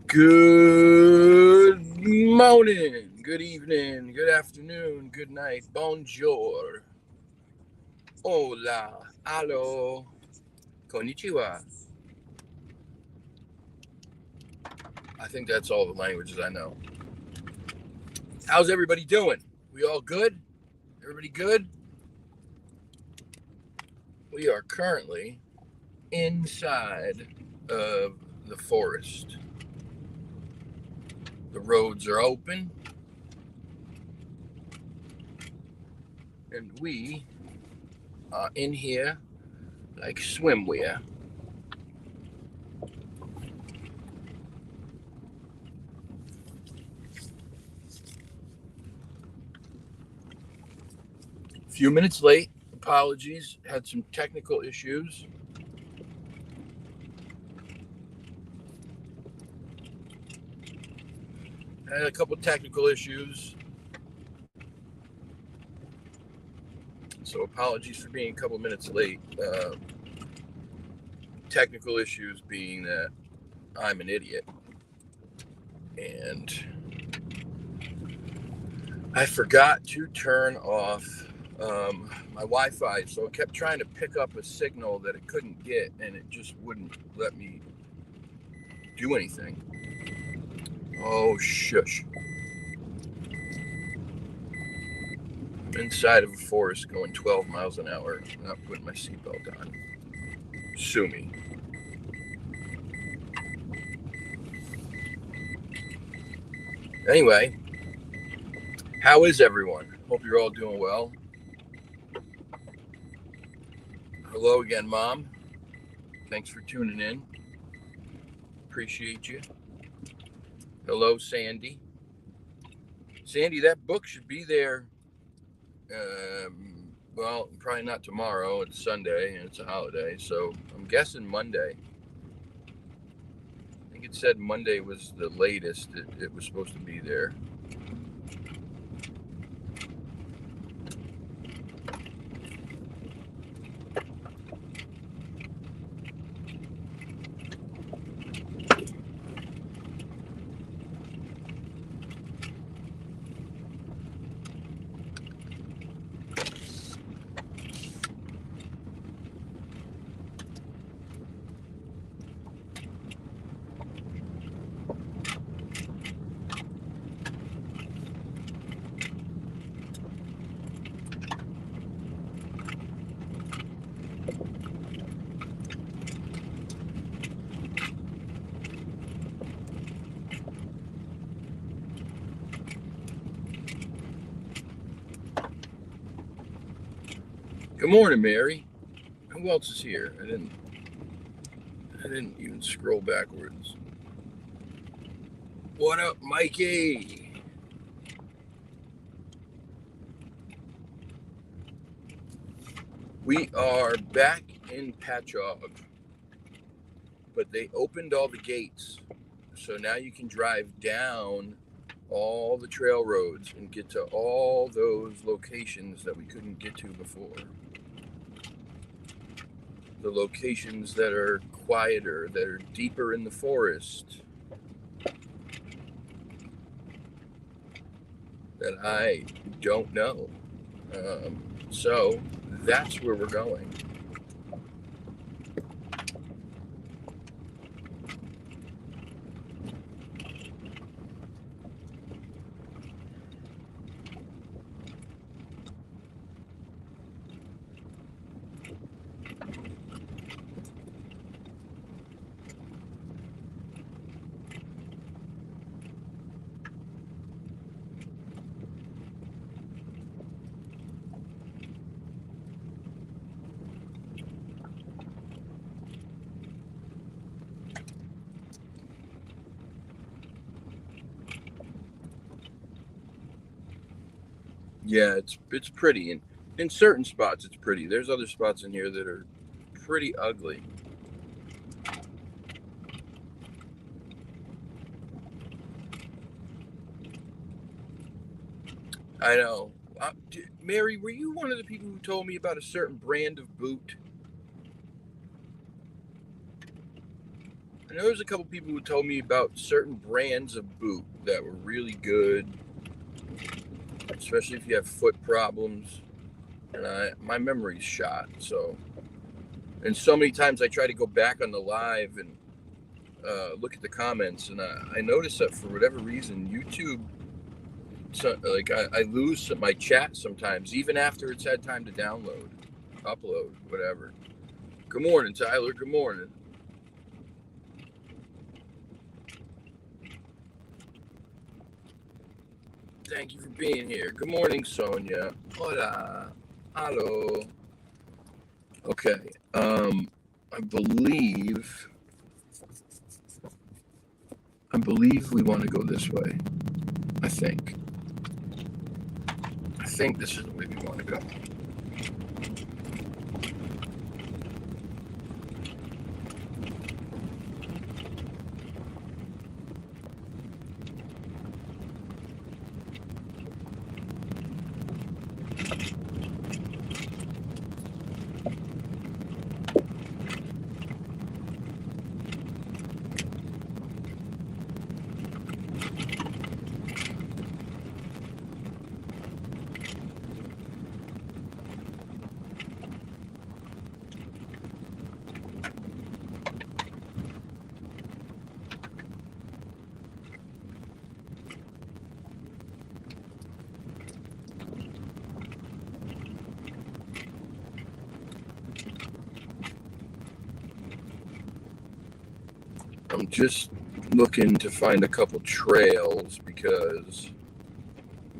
Good morning, good evening, good afternoon, good night, bonjour, hola, alo, konnichiwa. I think that's all the languages I know. How's everybody doing? We all good? Everybody good? We are currently inside of the forest. The roads are open, and we are in here like swimwear. A few minutes late. Apologies. Had some technical issues. Had a couple technical issues. So apologies for being a couple minutes late. Technical issues being that I'm an idiot. And I forgot to turn off my Wi-Fi. So it kept trying to pick up a signal that it couldn't get. And it just wouldn't let me do anything. Oh, shush. I'm inside of a forest going 12 miles an hour, not putting my seatbelt on. Sue me. Anyway, how is everyone? Hope you're all doing well. Hello again, Mom. Thanks for tuning in. Appreciate you. Hello, Sandy. Sandy, that book should be there. Well, probably not tomorrow. It's Sunday and it's a holiday, so I'm guessing Monday. I think it said Monday was the latest it was supposed to be there. Good morning, Mary. Who else is here? I didn't even scroll backwards. What up, Mikey? We are back in Patchogue, but they opened all the gates. So now you can drive down all the trail roads and get to all those locations that we couldn't get to before. The locations that are quieter, that are deeper in the forest, that I don't know. So that's where we're going. Yeah, it's pretty, and in certain spots it's pretty. There's other spots in here that are pretty ugly. I know. Mary, were you one of the people who told me about a certain brand of boot? I know there's a couple people who told me about certain brands of boot that were really good, especially if you have foot problems. And my memory's shot. So, and so many times I try to go back on the live and look at the comments, and I notice that for whatever reason, YouTube, like I lose my chat sometimes, even after it's had time to download, upload, whatever. Good morning, Tyler. Good morning. Thank you for being here. Good morning, Sonia. Hola. Hello. Okay. I believe we want to go this way. I think this is the way we want to go. I'm just looking to find a couple trails because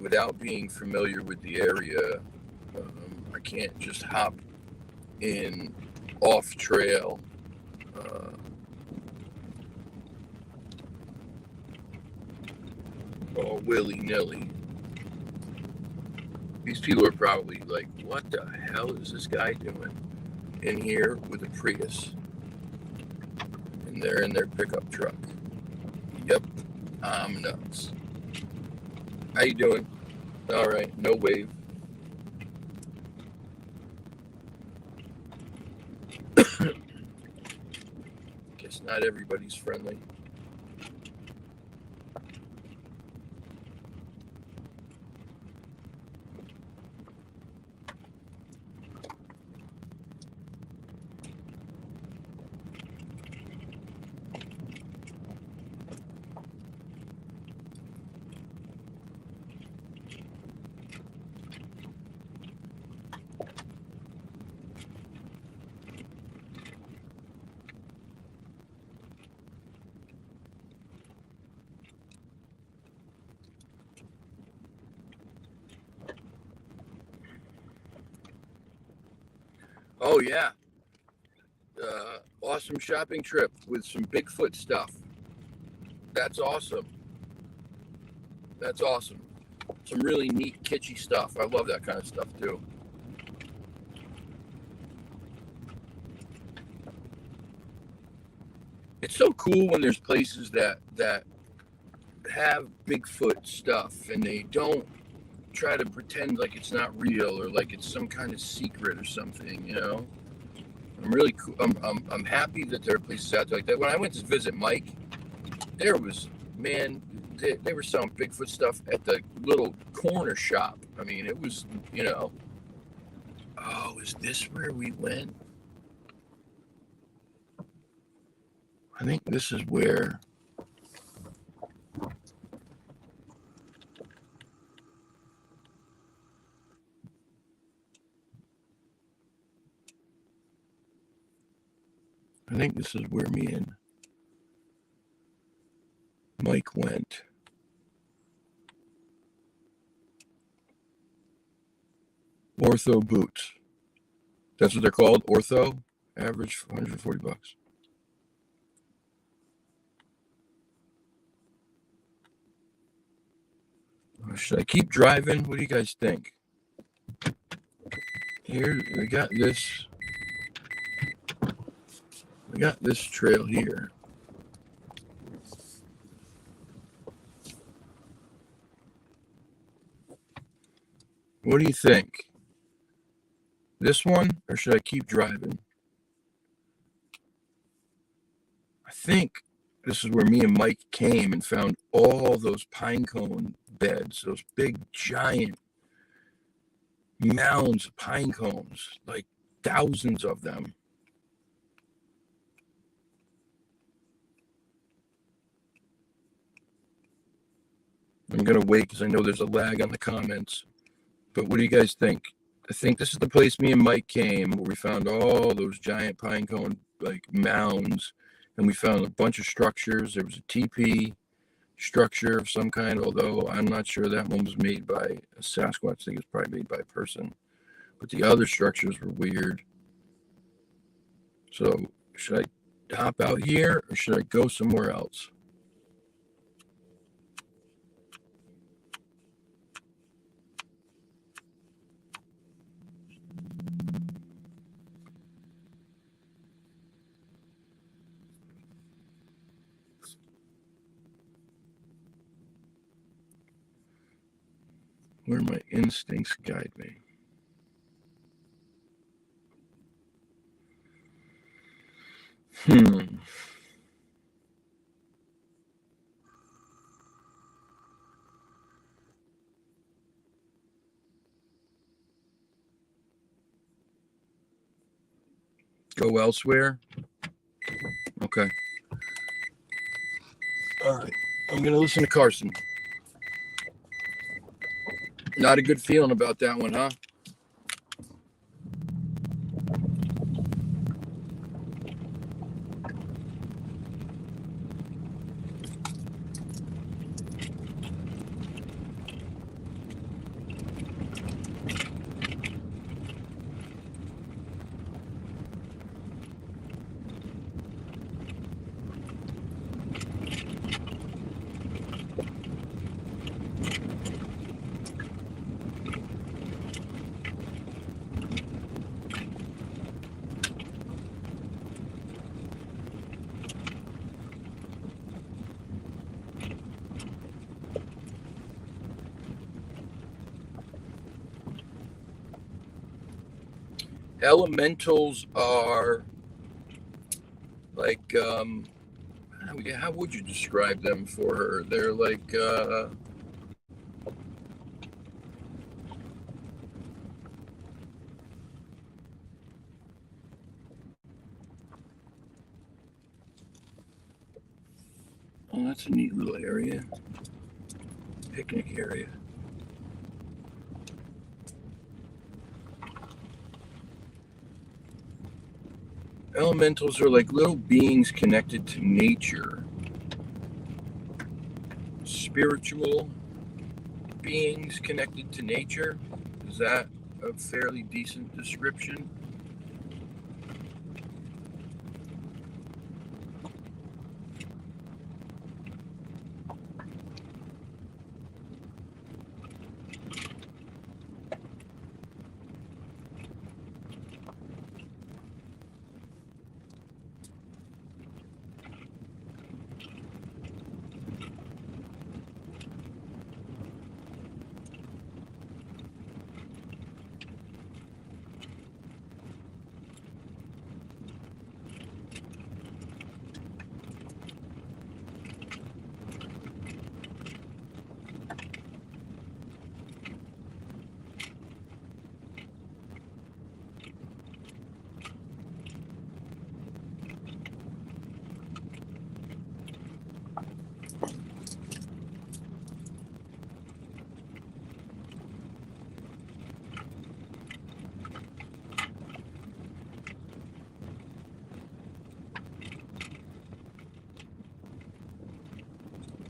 without being familiar with the area, I can't just hop in off trail. All willy-nilly. These people are probably like, what the hell is this guy doing in here with a Prius? And they're in their pickup truck. Yep, I'm nuts. How you doing? All right, no wave. Guess not everybody's friendly. Oh yeah, awesome shopping trip with some Bigfoot stuff. That's awesome. That's awesome. Some really neat kitschy stuff. I love that kind of stuff too. It's so cool when there's places that have Bigfoot stuff and they don't try to pretend like it's not real or like it's some kind of secret or something, you know. I'm really cool. I'm happy that there are places out there like that. When I went to visit Mike, there was, man, they were selling Bigfoot stuff at the little corner shop. I mean, it was, you know. Oh, is this where we went? I think this is where. I think this is where me and Mike went. Ortho boots. That's what they're called, Ortho. Average $140. Should I keep driving? What do you guys think? Here, we got this. We got this trail here. What do you think? This one, or should I keep driving? I think this is where me and Mike came and found all those pine cone beds, those big giant mounds of pine cones, like thousands of them. I'm going to wait because I know there's a lag on the comments. But what do you guys think? I think this is the place me and Mike came where we found all those giant pine cone like mounds, and we found a bunch of structures. There was a teepee structure of some kind, although I'm not sure that one was made by a Sasquatch. I think it's probably made by a person. But the other structures were weird. So should I hop out here or should I go somewhere else? Where my instincts guide me. Go elsewhere? Okay. All right. I'm going to listen to Carson. Not a good feeling about that one, huh? Elementals are like, how would you describe them for her? They're like, oh, that's a neat little area. Picnic area. Elementals are like little beings connected to nature. Spiritual beings connected to nature. Is that a fairly decent description?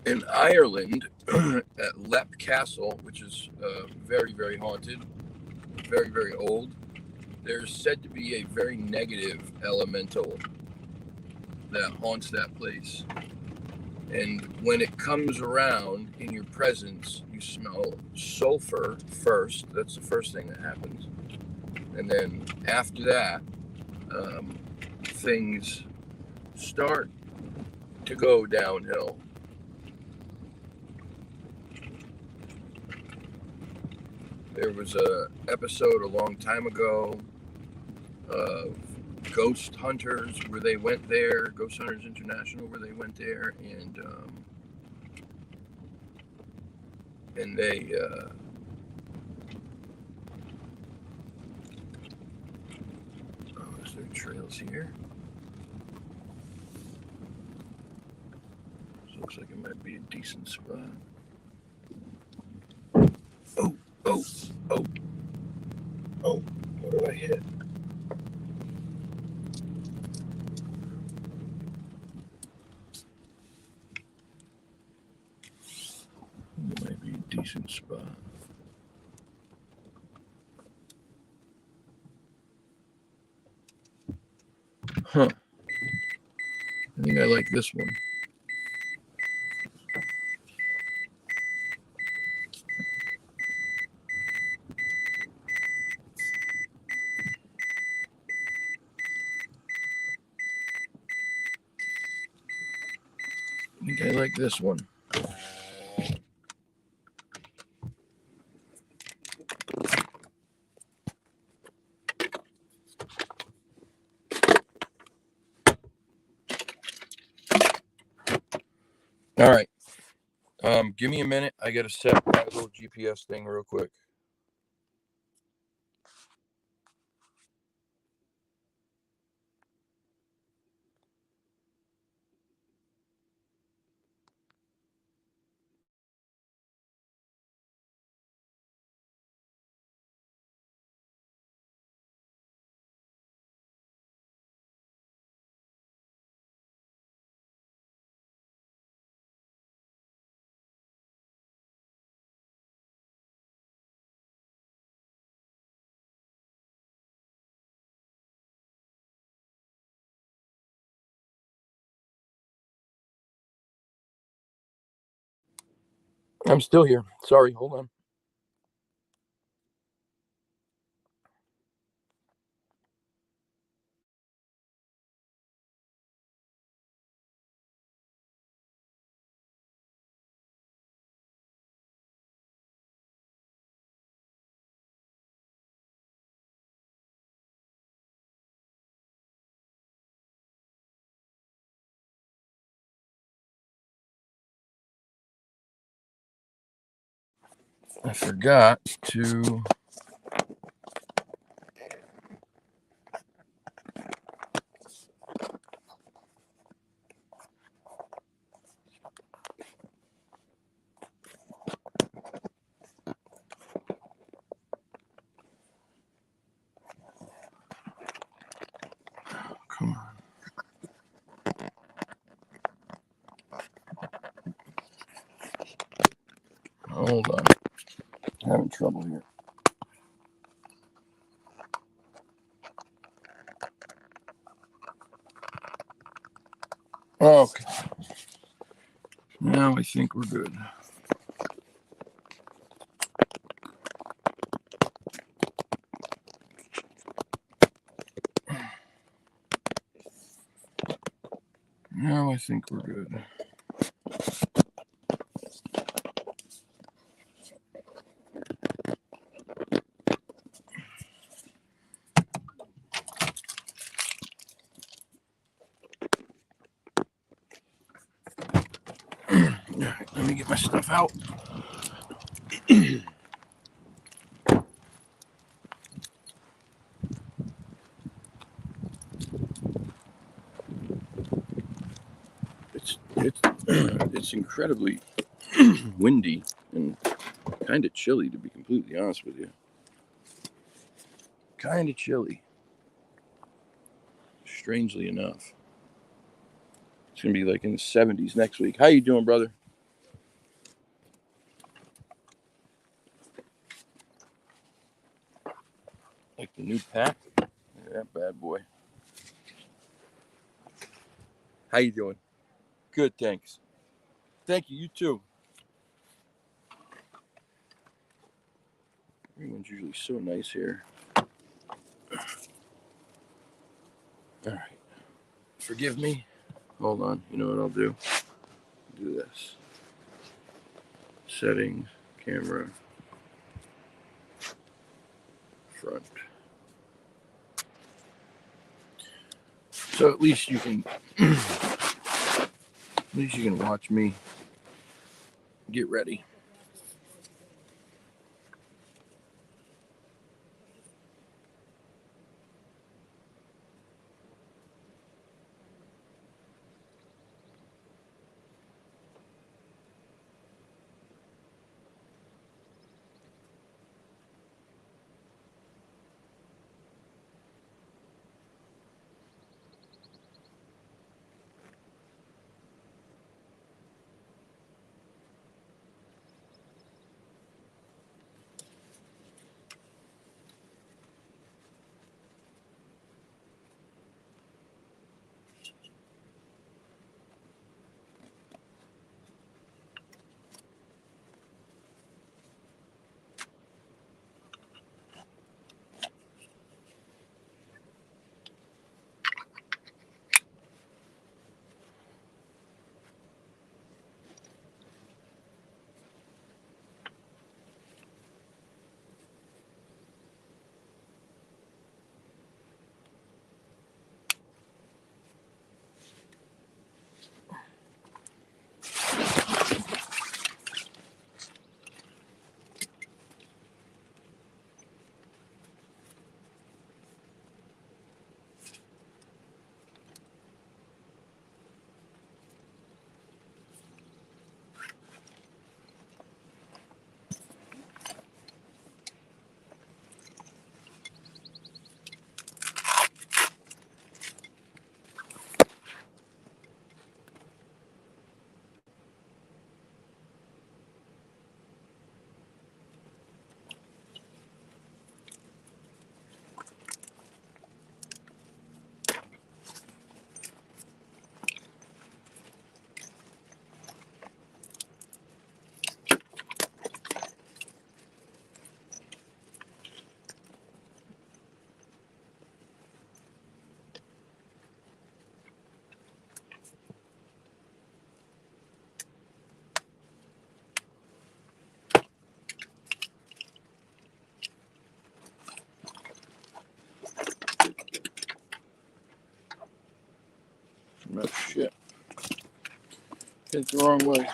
In Ireland, at Leap Castle, which is very, very haunted, very, very old, there's said to be a very negative elemental that haunts that place. And when it comes around in your presence, you smell sulfur first. That's the first thing that happens. And then after that, things start to go downhill. There was a episode a long time ago of Ghost Hunters, where they went there, Ghost Hunters International, where they went there, and they is there trails here? This looks like it might be a decent spot. Oh, oh, oh, oh, what did I hit? It might be a decent spot. Huh. I think I like this one. I think I like this one. All right. Give me a minute. I got to set my little GPS thing real quick. I'm still here. Sorry. Hold on. I forgot to. Come on. Hold on. I'm having trouble here. Okay. Now I think we're good. Now I think we're good. Let me get my stuff out. It's incredibly windy and kind of chilly, to be completely honest with you. Kind of chilly. Strangely enough. It's gonna be like in the 70s next week. How you doing, brother? Like the new pack? Look at that bad boy. How you doing? Good, thanks. Thank you. You too. Everyone's usually so nice here. All right. Forgive me. Hold on. You know what I'll do? Do this. Settings, camera, front. So at least you can watch me get ready. No shit. It's the wrong way.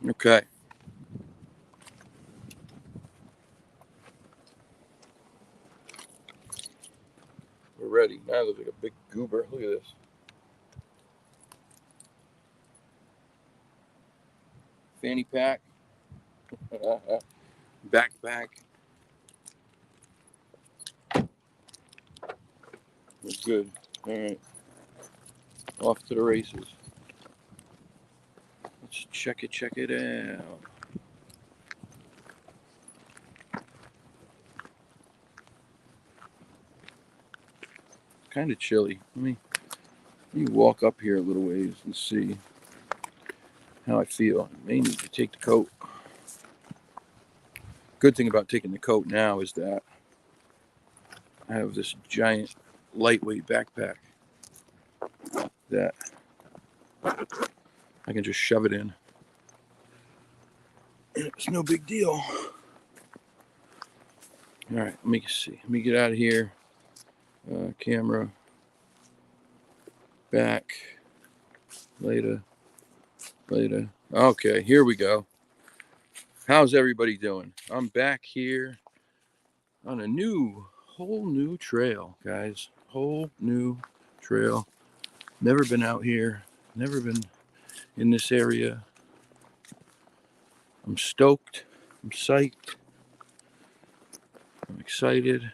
Okay. We're ready. Now it looks like a big goober. Look at this. Fanny pack. Backpack. We're good. All right. Off to the races. Let's check it out. kind of chilly. Let me walk up here a little ways and see how I feel. I may need to take the coat. Good thing about taking the coat now is that I have this giant lightweight backpack that I can just shove it in. And it's no big deal. All right, let me see. Let me get out of here. Camera. Back. Later. Okay, here we go. How's everybody doing? I'm back here on a whole new trail, guys. Whole new trail. Never been out here. Never been in this area. I'm stoked. I'm psyched. I'm excited.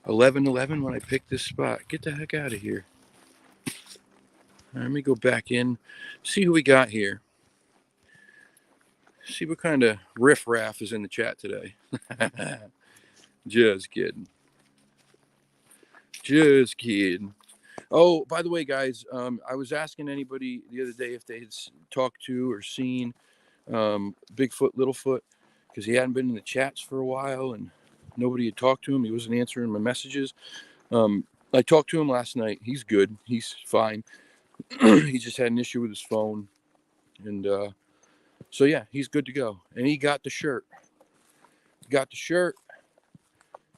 11:11 when I picked this spot. Get the heck out of here. Right, let me go back in, see who we got here. See what kind of riffraff is in the chat today. Just kidding. Just kidding. Oh, by the way, guys, I was asking anybody the other day if they had talked to or seen Bigfoot, Littlefoot, because he hadn't been in the chats for a while and nobody had talked to him. He wasn't answering my messages. I talked to him last night. He's good. He's fine. He just had an issue with his phone. And so, yeah, he's good to go. And he got the shirt.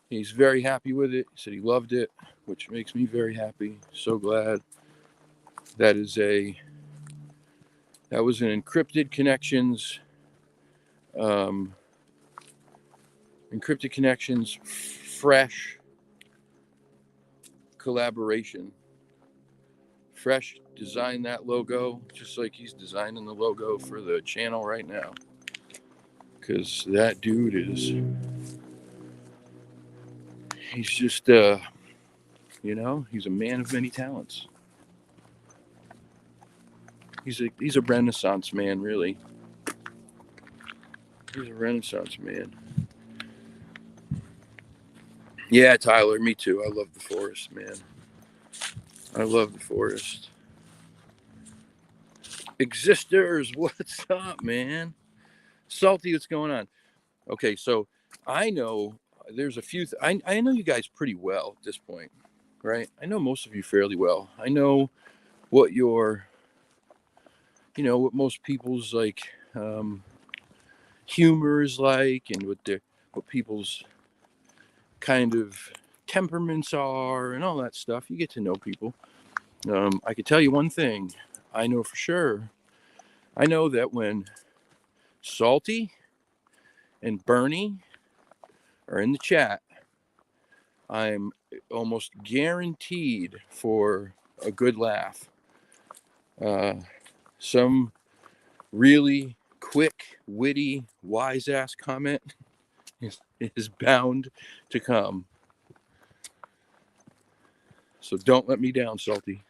He's very happy with it. He said he loved it, which makes me very happy. So glad. That was an Encrypted Connections fresh collaboration. Fresh designed that logo just like he's designing the logo for the channel right now, because that dude he's just he's a man of many talents. He's a Renaissance man, really. He's a Renaissance man. Yeah, Tyler, me too. I love the forest, man. I love the forest. Existers, what's up, man? Salty, what's going on? Okay, so I know there's a few. I know you guys pretty well at this point, right? I know most of you fairly well. I know what what most people's humor is like, and what people's kind of temperaments are, and all that stuff. You get to know people. I can tell you one thing. I know for sure. I know that when Salty and Bernie are in the chat, I'm almost guaranteed for a good laugh. Some really quick, witty, wise-ass comment is bound to come. So don't let me down, Salty.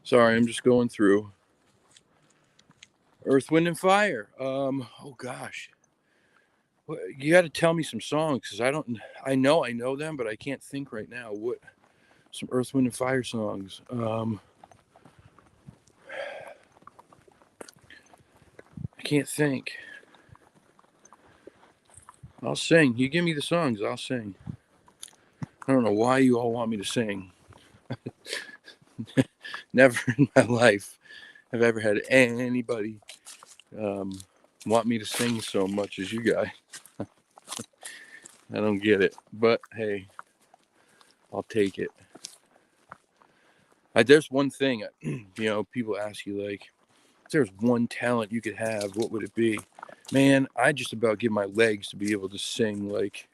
Sorry, I'm just going through. Earth, Wind, and Fire. Oh gosh, you got to tell me some songs, because I know them, but I can't think right now. What some Earth, Wind, and Fire songs? I can't think. I'll sing. You give me the songs, I'll sing. I don't know why you all want me to sing. Never in my life have I ever had anybody want me to sing so much as you guys. I don't get it, but hey, I'll take it. There's one thing, people ask you, like, if there's one talent you could have, what would it be? Man, I just about give my legs to be able to sing like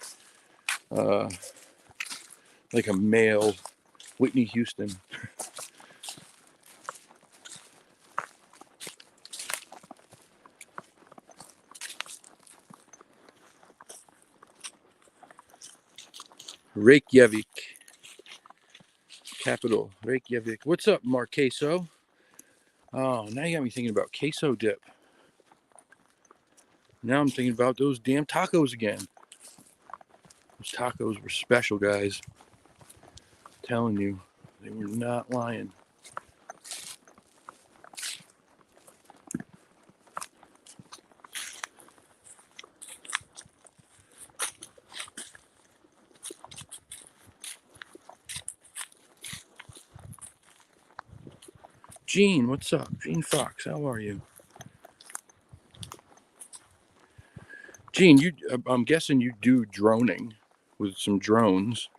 a male Whitney Houston. Reykjavik. Capital, Reykjavik. What's up, Marqueso? Oh, now you got me thinking about queso dip. Now I'm thinking about those damn tacos again. Those tacos were special, guys. I'm telling you, they were not lying. Gene, what's up? Gene Fox, how are you? Gene, I'm guessing you do droning with some drones.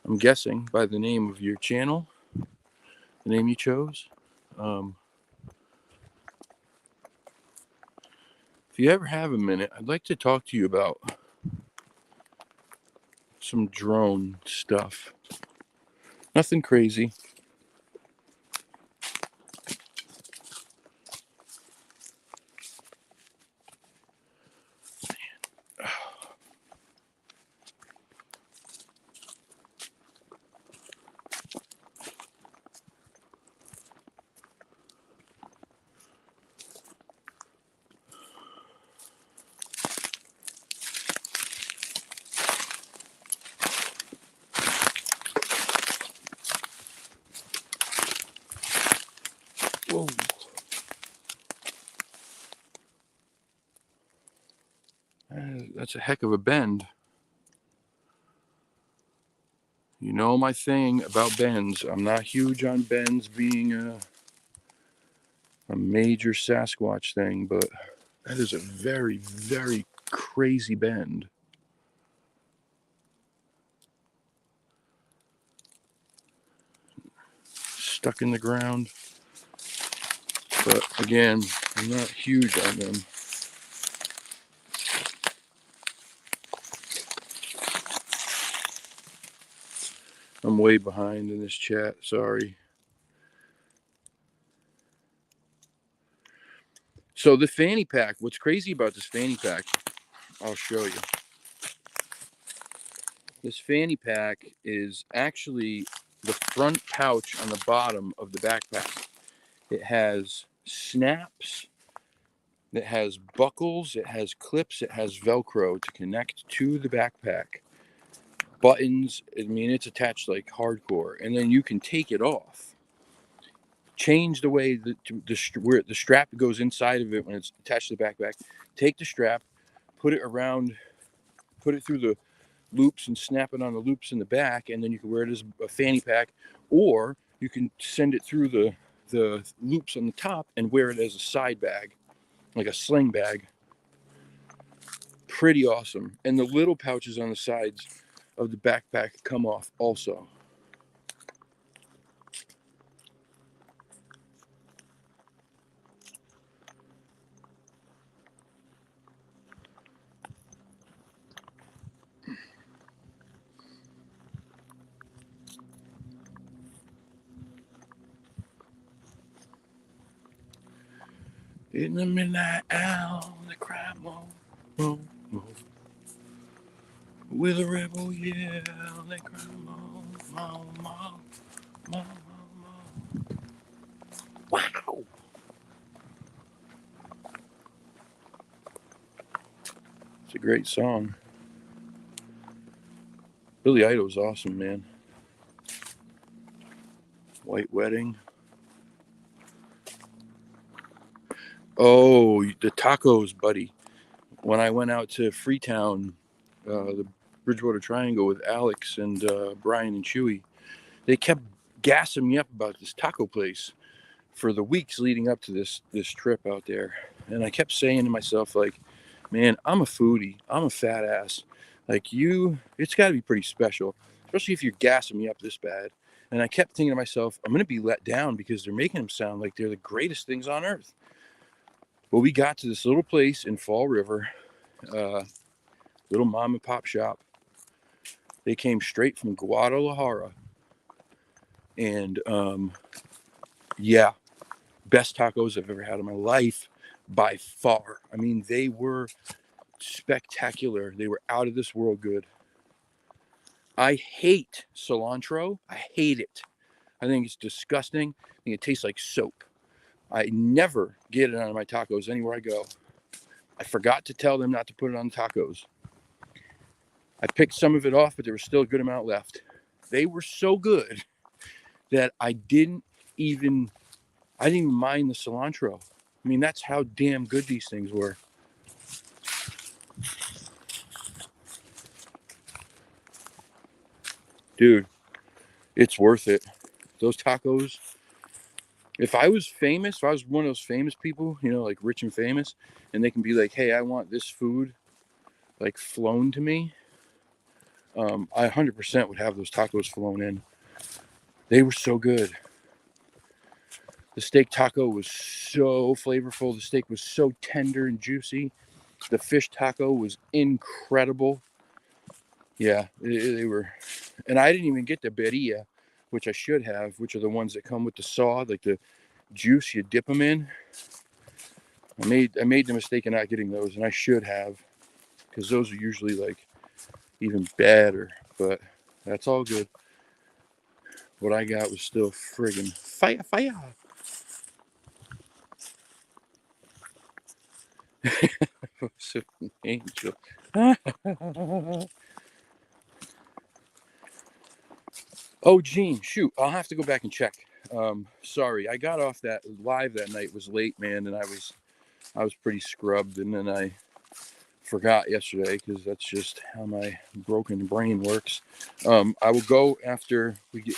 I'm guessing by the name of your channel, the name you chose. If you ever have a minute, I'd like to talk to you about some drone stuff. Nothing crazy. Whoa. That's a heck of a bend. You know my thing about bends. I'm not huge on bends being a major Sasquatch thing, but that is a very, very crazy bend. Stuck in the ground. But again, I'm not huge on them. I'm way behind in this chat, sorry. So the fanny pack, what's crazy about this fanny pack, I'll show you. This fanny pack is actually the front pouch on the bottom of the backpack. It has snaps, it has buckles, it has clips, it has Velcro to connect to the backpack. Buttons, I mean, it's attached like hardcore. And then you can take it off. Change the way where the strap goes inside of it when it's attached to the backpack. Take the strap, put it around, put it through the loops and snap it on the loops in the back, and then you can wear it as a fanny pack, or you can send it through the loops on the top and wear it as a side bag, like a sling bag. Pretty awesome. And the little pouches on the sides of the backpack come off also. In the midnight hour, the cry moan, with a rebel yell, they cry moan. Wow! It's a great song. Billy Idol's awesome, man. White Wedding. Oh, the tacos, buddy. When I went out to Freetown, the Bridgewater Triangle with Alex and Brian and Chewy, they kept gassing me up about this taco place for the weeks leading up to this trip out there. And I kept saying to myself, like, man, I'm a foodie. I'm a fat ass. Like, it's got to be pretty special, especially if you're gassing me up this bad. And I kept thinking to myself, I'm going to be let down because they're making them sound like they're the greatest things on earth. Well, we got to this little place in Fall River, little mom and pop shop. They came straight from Guadalajara. And yeah, best tacos I've ever had in my life by far. I mean, they were spectacular. They were out of this world good. I hate cilantro. I hate it. I think it's disgusting. I think it tastes like soap. I never get it on my tacos anywhere I go. I forgot to tell them not to put it on tacos. I picked some of it off, but there was still a good amount left. They were so good that I didn't even mind the cilantro. I mean, that's how damn good these things were. Dude, it's worth it. Those tacos. If I was famous, if I was one of those famous people, you know, like rich and famous, and they can be like, hey, I want this food like flown to me, I 100% would have those tacos flown in. They were so good. The steak taco was so flavorful. The steak was so tender and juicy. The fish taco was incredible. Yeah, they were. And I didn't even get the birria, which I should have, which are the ones that come with the saw, like the juice you dip them in. I made the mistake of not getting those, and I should have, because those are usually like even better. But that's all good. What I got was still friggin' fire. Angel. Oh, Gene, shoot, I'll have to go back and check. Sorry, I got off that live that night. It was late, man, and I was pretty scrubbed, and then I forgot yesterday because that's just how my broken brain works. I will go after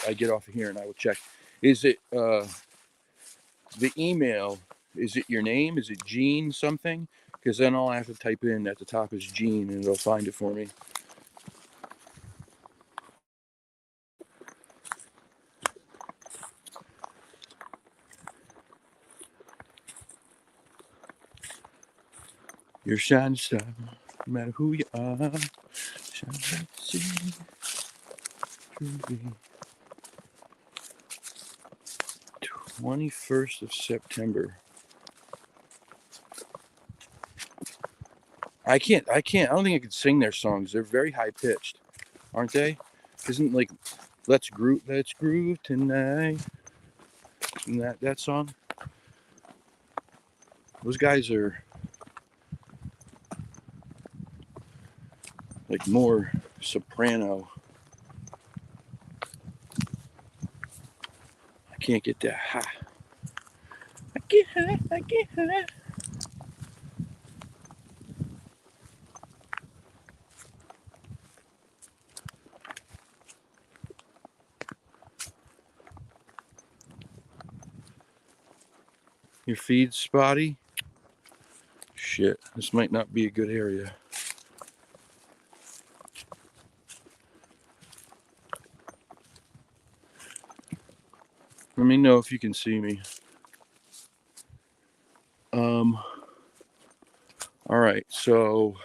I get off of here, and I will check. Is it the email? Is it your name? Is it Gene something? Because then all I have to type in at the top is Gene, and it'll find it for me. You're a shining star, no matter who you are. Shine like the sea, truly. 21st of September. I don't think I could sing their songs. They're very high pitched, aren't they? Isn't like let's groove tonight. Isn't that song? Those guys are like more soprano. I can't get that high. I get high. Your feed's spotty? Shit, this might not be a good area. Let me know if you can see me. All right, so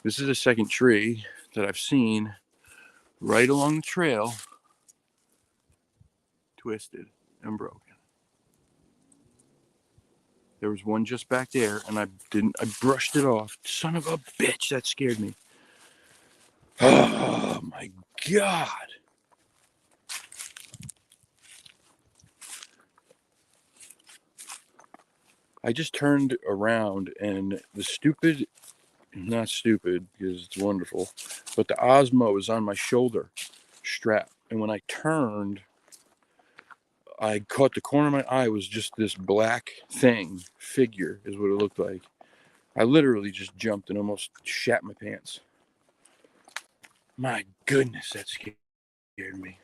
this is the second tree that I've seen right along the trail, twisted and broken. There was one just back there, and I brushed it off. Son of a bitch, that scared me. Oh my God. I just turned around, and not stupid because it's wonderful, but the Osmo is on my shoulder strap. And when I turned, I caught the corner of my eye was just this black figure is what it looked like. I literally just jumped and almost shat my pants. My goodness, that scared me.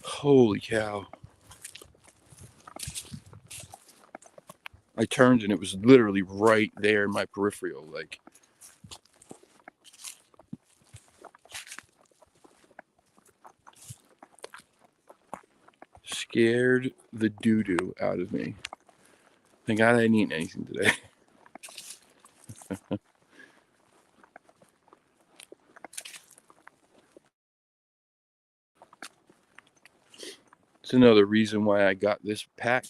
Holy cow. I turned and it was literally right there in my peripheral, like. Scared the doo-doo out of me. Thank God I didn't eat anything today. It's another reason why I got this pack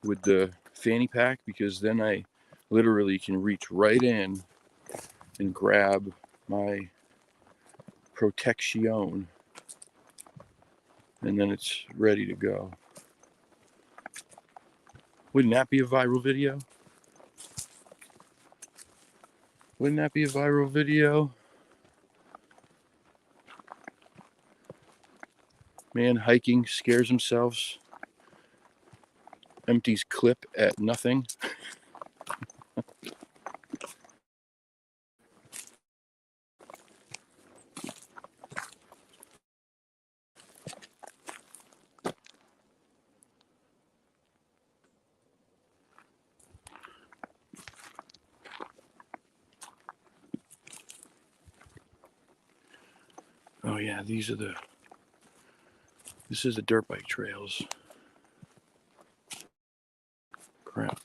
with the fanny pack, because then I literally can reach right in and grab my protection, and then it's ready to go. Wouldn't that be a viral video? Wouldn't that be a viral video? Man hiking, scares himself, empties clip at nothing. Oh yeah, this is the dirt bike trails. Crap.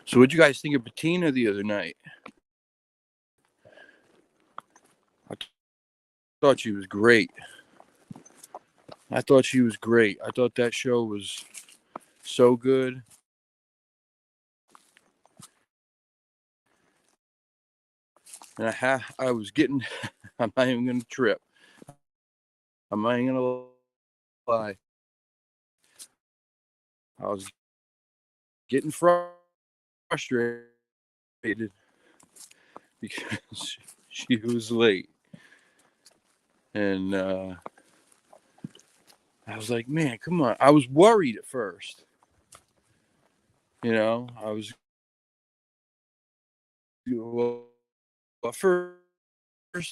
So what'd you guys think of Bettina the other night? I thought she was great. I thought that show was so good. And I was getting, I'm not even going to trip. I'm not even going to lie. I was getting frustrated because she was late. And I was like, man, come on. I was worried at first. You know, I was, well, at first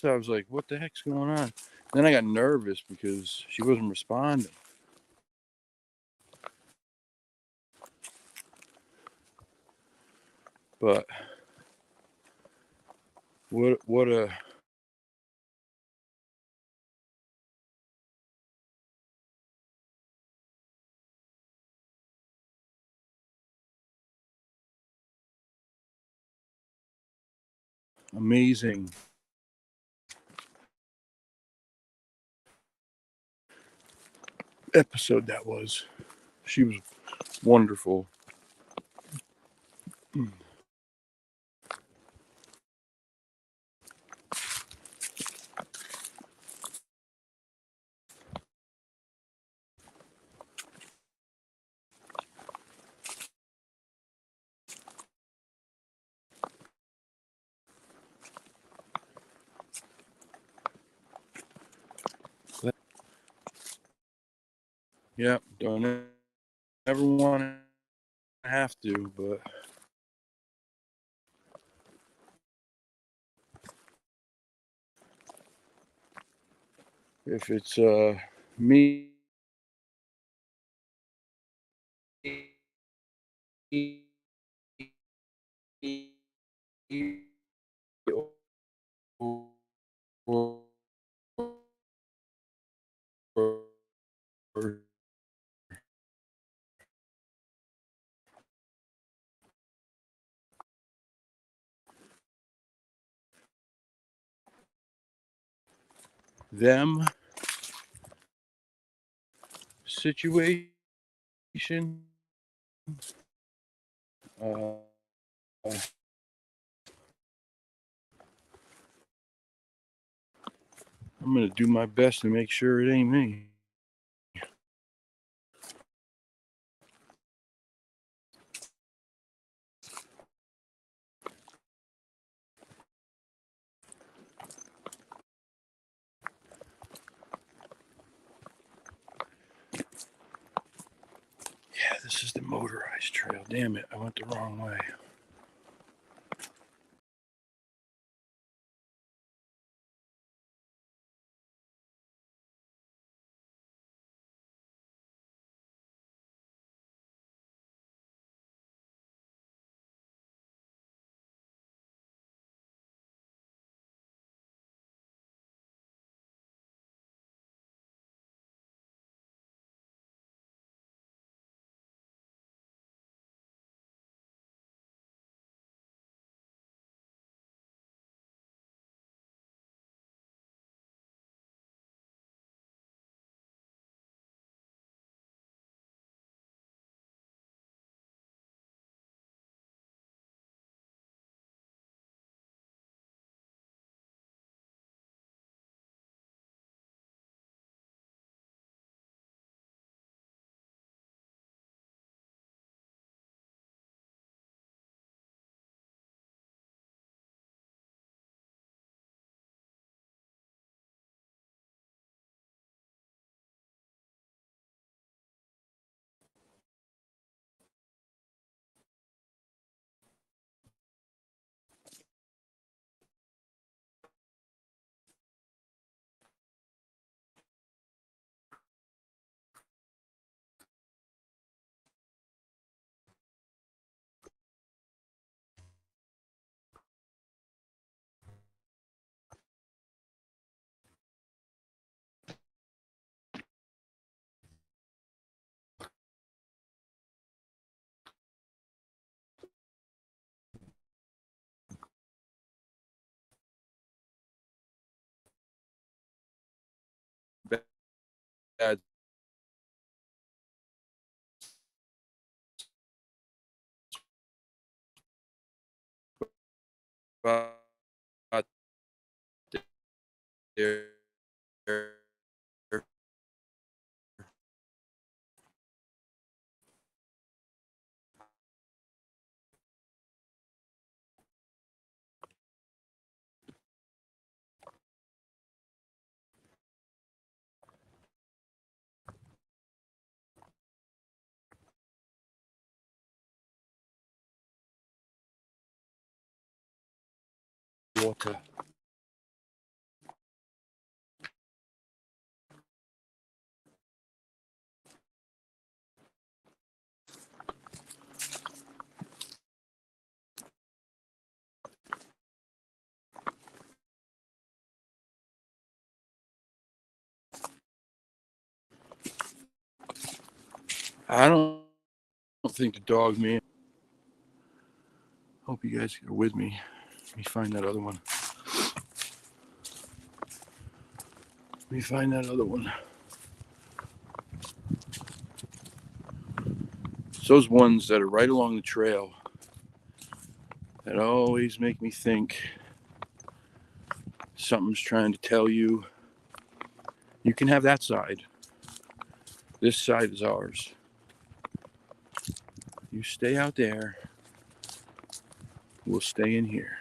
I was like, what the heck's going on? Then I got nervous because she wasn't responding. But what a amazing episode that was. She was wonderful. Yeah, don't ever want to have to, but if it's me or them situation, uh, I'm gonna do my best to make sure it ain't me. Yeah, this is the motorized trail. Damn it, I went the wrong way. there. Water. I don't think the dog, man. Hope you guys are with me. Let me find that other one. It's those ones that are right along the trail that always make me think something's trying to tell you, you can have that side. This side is ours. You stay out there. We'll stay in here.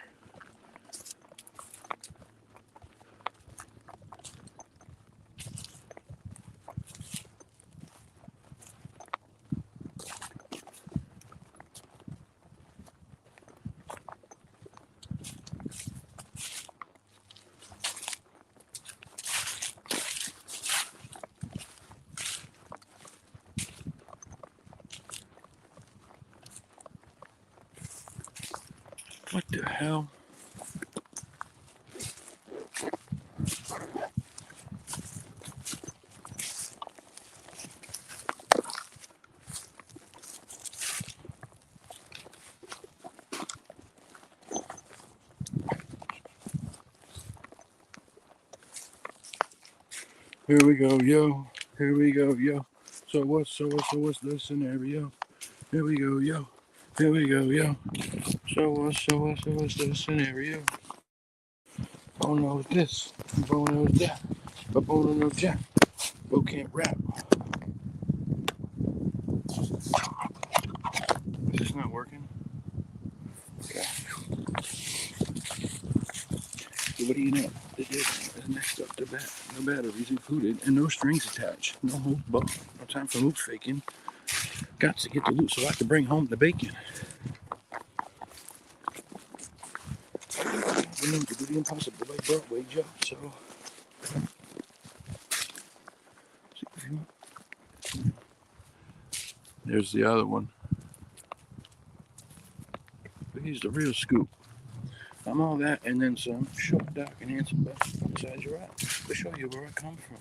What the hell? Here we go, yo. Here we go, yo. So what's the scenario? Here we go, yo. Here we go, yo. So what's the scenario? Oh no, this. Oh no, that. Oh no, Jack. Bo can't rap. Is this not working? Okay. So what do you know? It is next up to bat. No batteries included and no strings attached. No holds barred. No time for loop faking. Got to get the loot so I can bring home the bacon. We need to do the impossible like Broadway Joe. So there's the other one. But he's the real scoop. I'm all that and then some. Short, dark, and handsome, but besides your eye. To show you where I come from.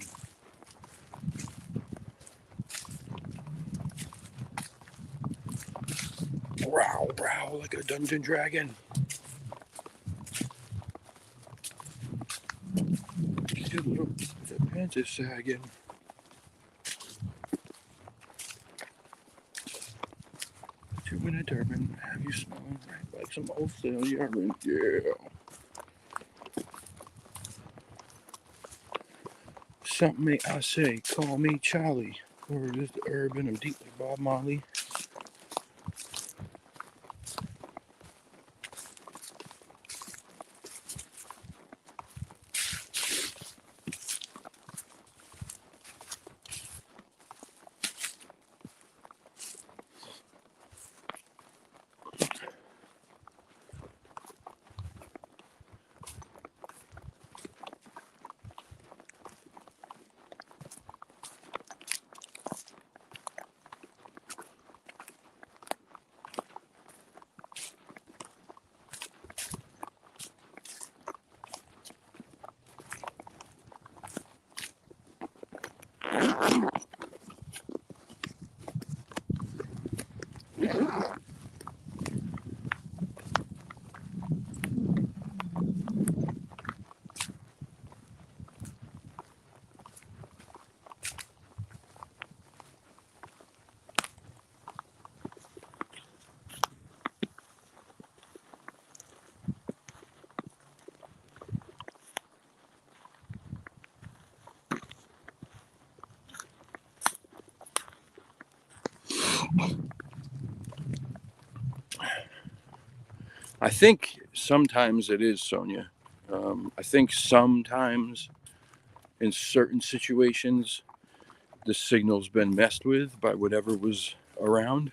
Growl, growl like a dungeon dragon. Your little pants is sagging. Put you in a turban, have you smelling right like some old stale urine. Yeah. Something may I say, call me Charlie. Or is the urban, I'm deep like Bob Marley. I think sometimes it is, Sonia. I think sometimes in certain situations, the signal's been messed with by whatever was around.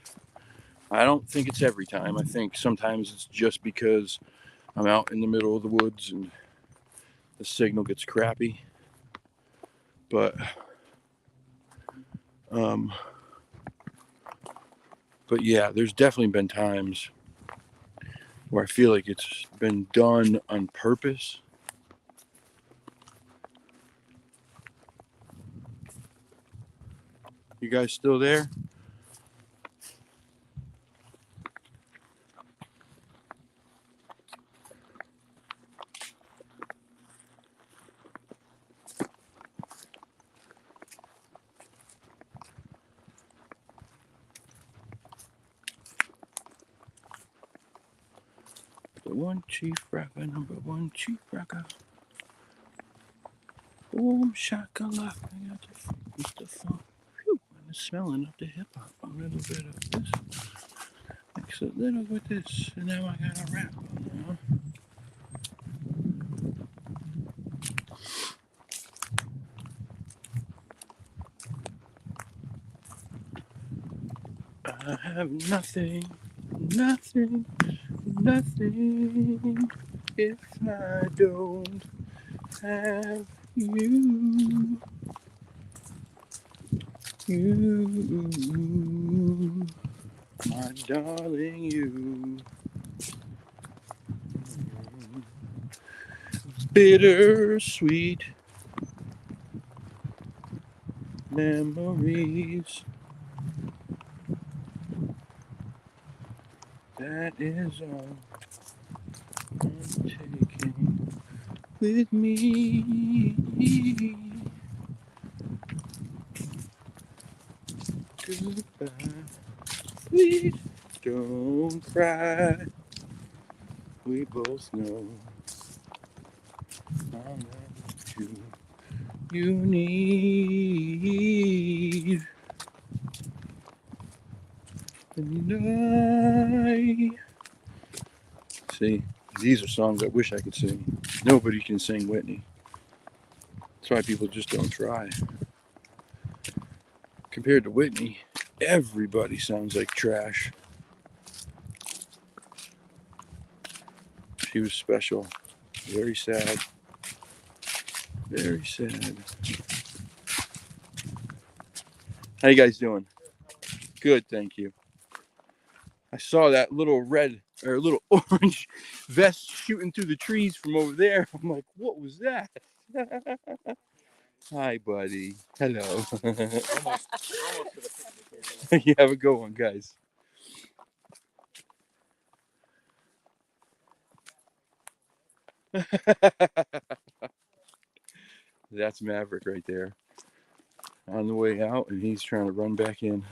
I don't think it's every time. I think sometimes it's just because I'm out in the middle of the woods and the signal gets crappy. But um, yeah, there's definitely been times where I feel like it's been done on purpose. You guys still there? The one chief rocker, number one chief rocker. Boom, shakalaka, I got the funk, the funk. Whew, and the smelling of the hip hop. A little bit of this, mix a little with this, and now I got a rap. I have nothing, nothing, nothing if I don't have you, you, my darling, you. Bittersweet memories. That is all I'm taking with me. Goodbye. Please don't cry. We both know I'm not you. You need. And I. See, these are songs I wish I could sing. Nobody can sing Whitney. That's why people just don't try. Compared to Whitney, everybody sounds like trash. She was special. Very sad. Very sad. How you guys doing? Good, thank you. I saw that little red or little orange vest shooting through the trees from over there. I'm like, what was that? Hi, buddy. Hello. You have a good one, guys. That's Maverick right there. On the way out, and he's trying to run back in.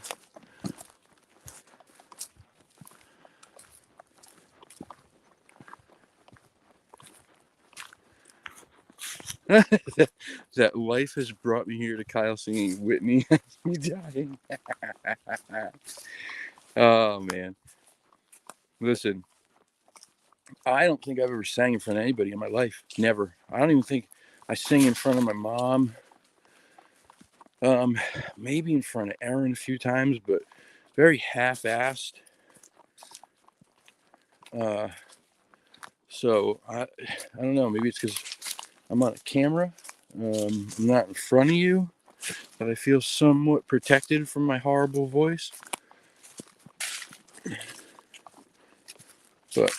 That life has brought me here to Kyle singing Whitney. Me dying. Oh, man. Listen, I don't think I've ever sang in front of anybody in my life. Never. I don't even think I sing in front of my mom. Maybe in front of Erin a few times, but very half-assed. So I don't know. Maybe it's because I'm on a camera. I'm not in front of you, but I feel somewhat protected from my horrible voice. But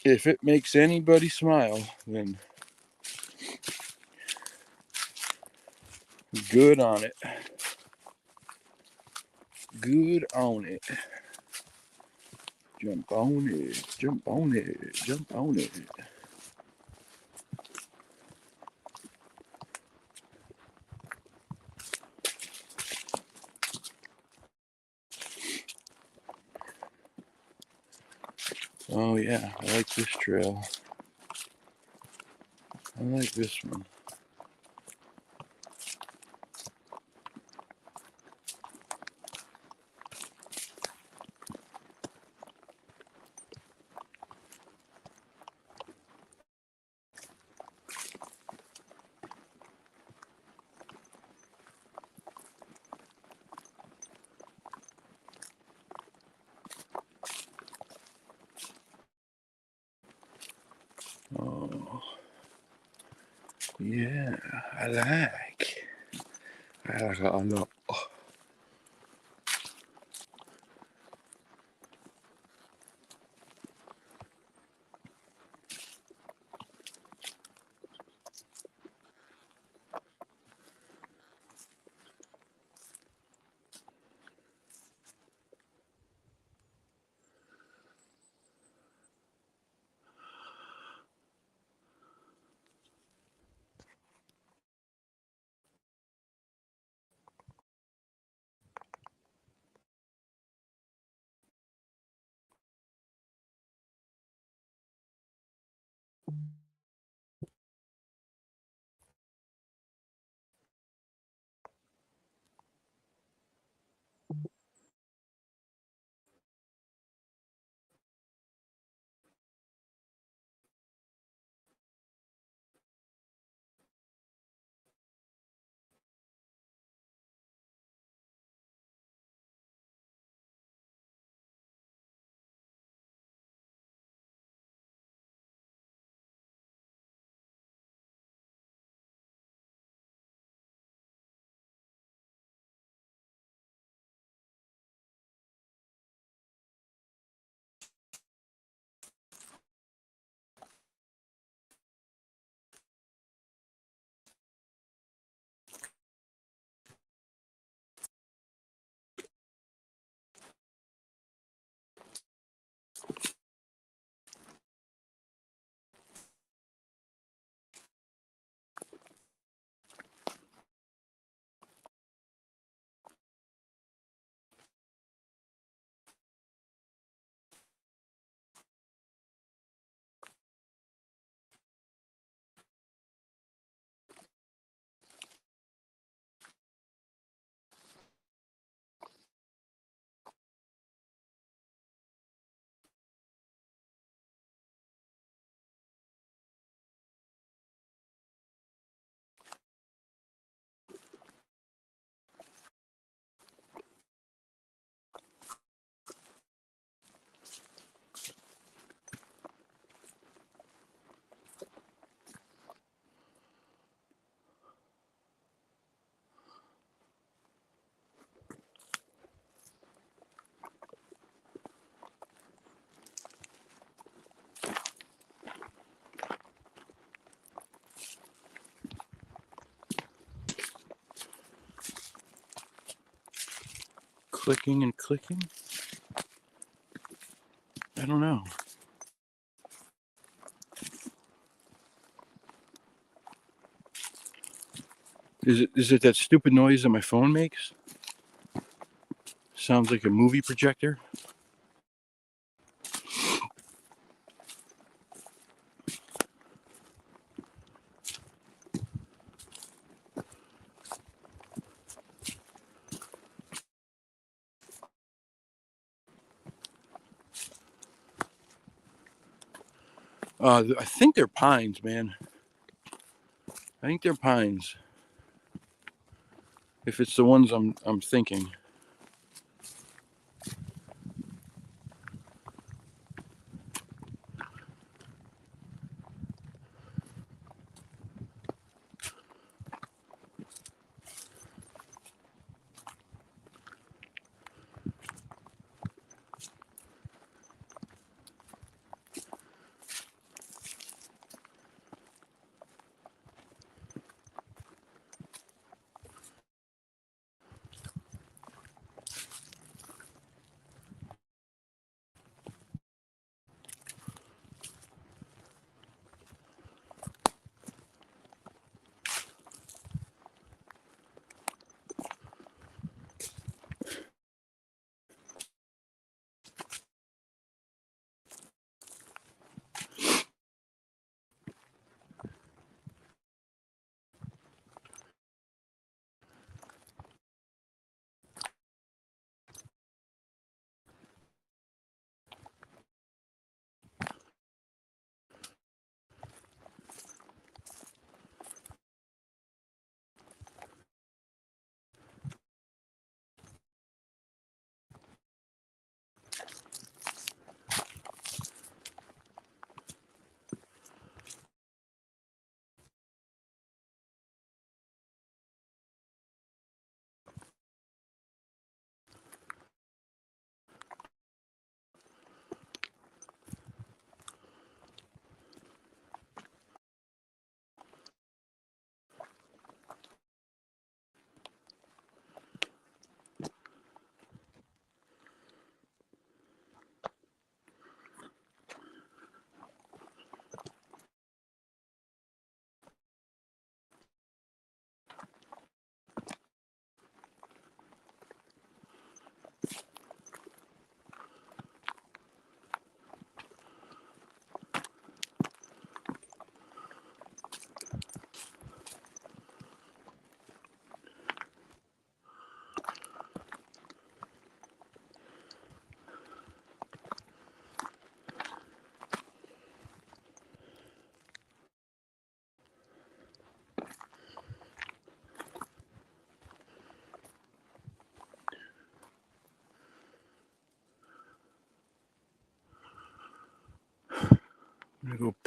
if it makes anybody smile, then good on it. Good on it. Jump on it. Jump on it. Jump on it. Oh yeah, I like this trail. I like this one. Yeah, I like it a lot. Clicking and clicking. I don't know. Is it that stupid noise that my phone makes? Sounds like a movie projector. I think they're pines, man. I think they're pines. If it's the ones I'm thinking.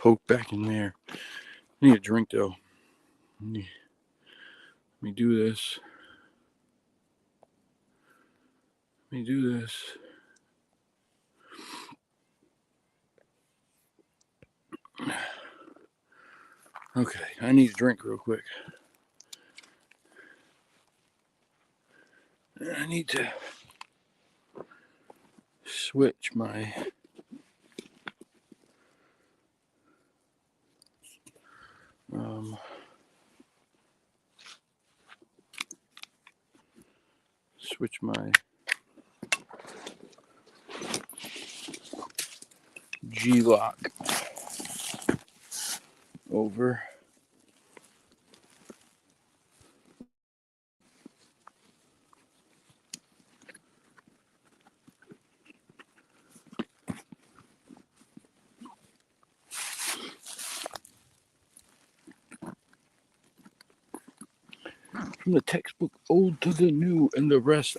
poke back in there. I need a drink though. Let me do this. Let me do this. Okay, I need a drink real quick. I need to switch my G-lock over. From the textbook old to the new, and the rest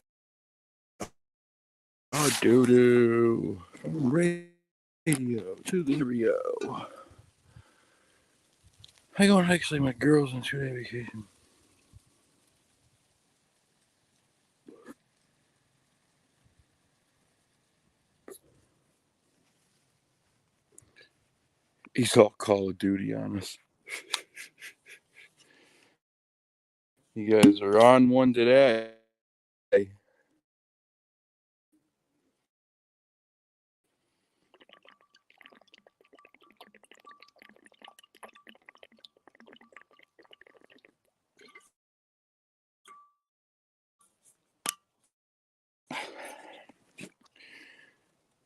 are doo-doo. From radio to the Rio. I go on actually my girls on 2-day vacation. He's all Call of Duty on us. You guys are on one today.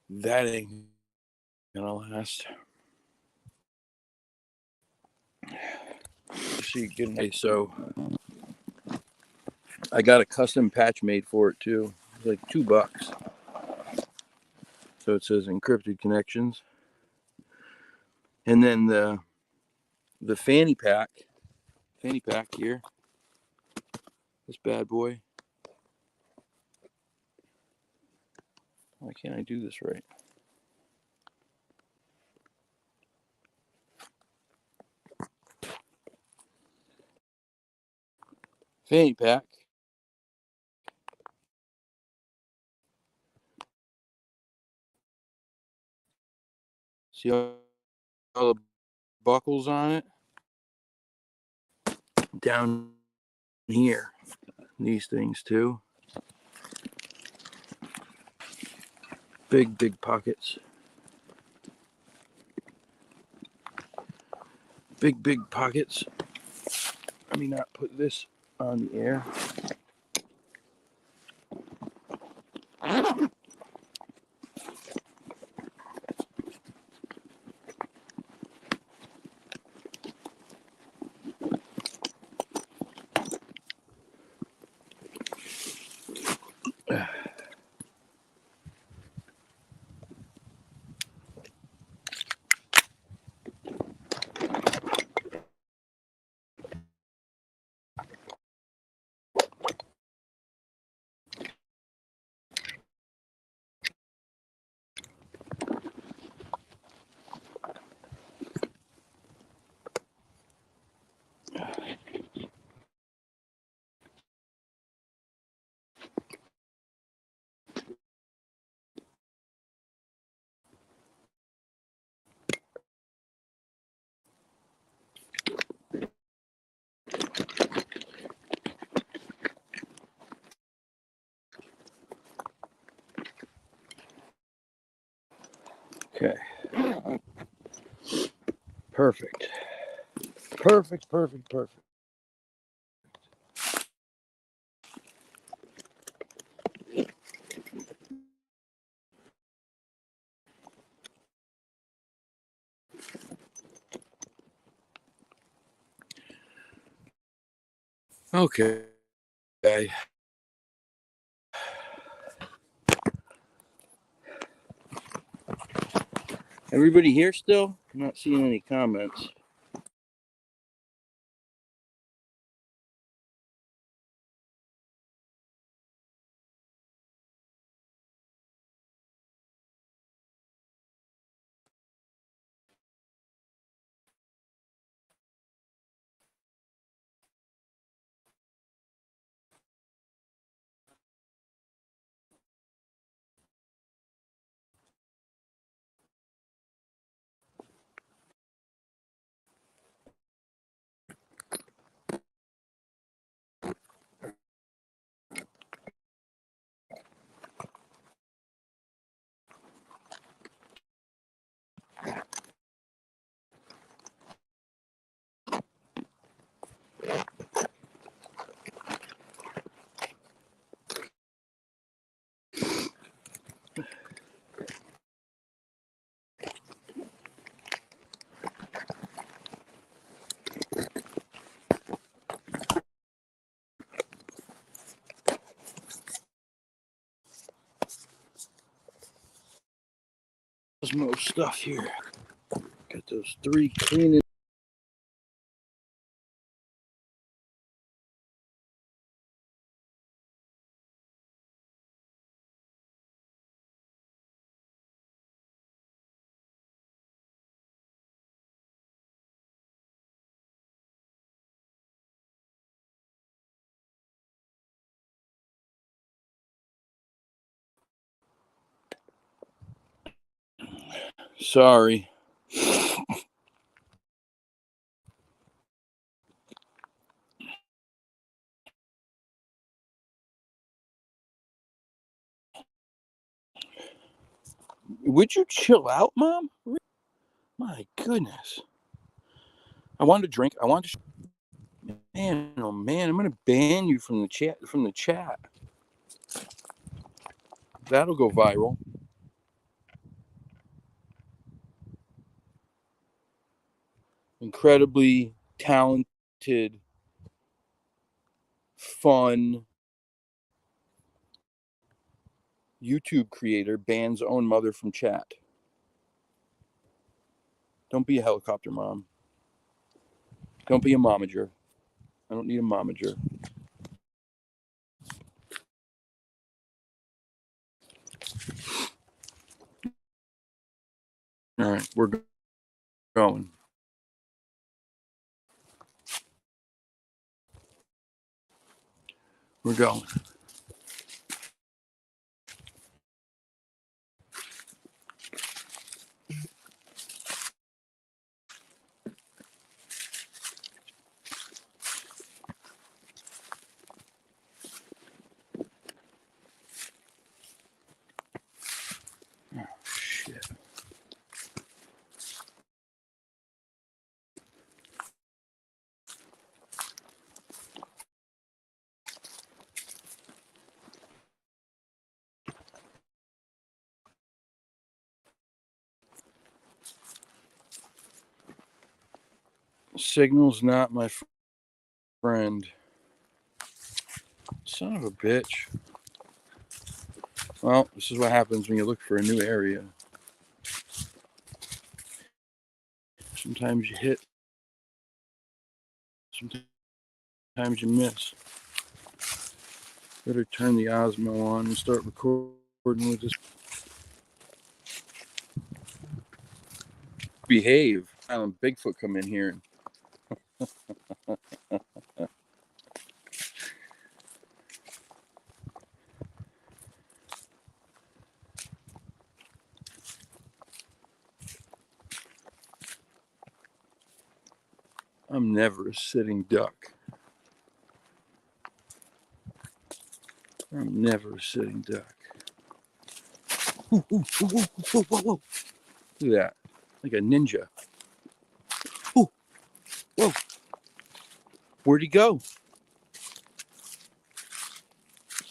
That ain't gonna last. So I got a custom patch made for it too. It's like $2. So it says encrypted connections. And then the fanny pack here. This bad boy. Why can't I do this right? Fanny pack. See all the buckles on it? Down here. These things too. Big pockets. Big pockets. Let me not put this on the air. Okay. Perfect. Okay. Everybody here still? I'm not seeing any comments. Gizmo stuff here. Got those 3 cleaning. Sorry. Would you chill out, Mom? My goodness. I wanted to drink. I wanted to. Man, oh man, I'm gonna ban you from the chat. That'll go viral. Incredibly talented, fun YouTube creator bans own mother from chat. Don't be a helicopter mom. Don't be a momager. I don't need a momager. All right, we're going. We're going. Oh, shit. Signal's not my friend. Son of a bitch. Well, this is what happens when you look for a new area. Sometimes you hit. Sometimes you miss. Better turn the Osmo on and start recording with this. Behave. Bigfoot come in here. I'm never a sitting duck. I'm never a sitting duck. Ooh, ooh, ooh, ooh, whoa, whoa, whoa. Look at that. Like a ninja. Ooh, whoa. Where'd he go?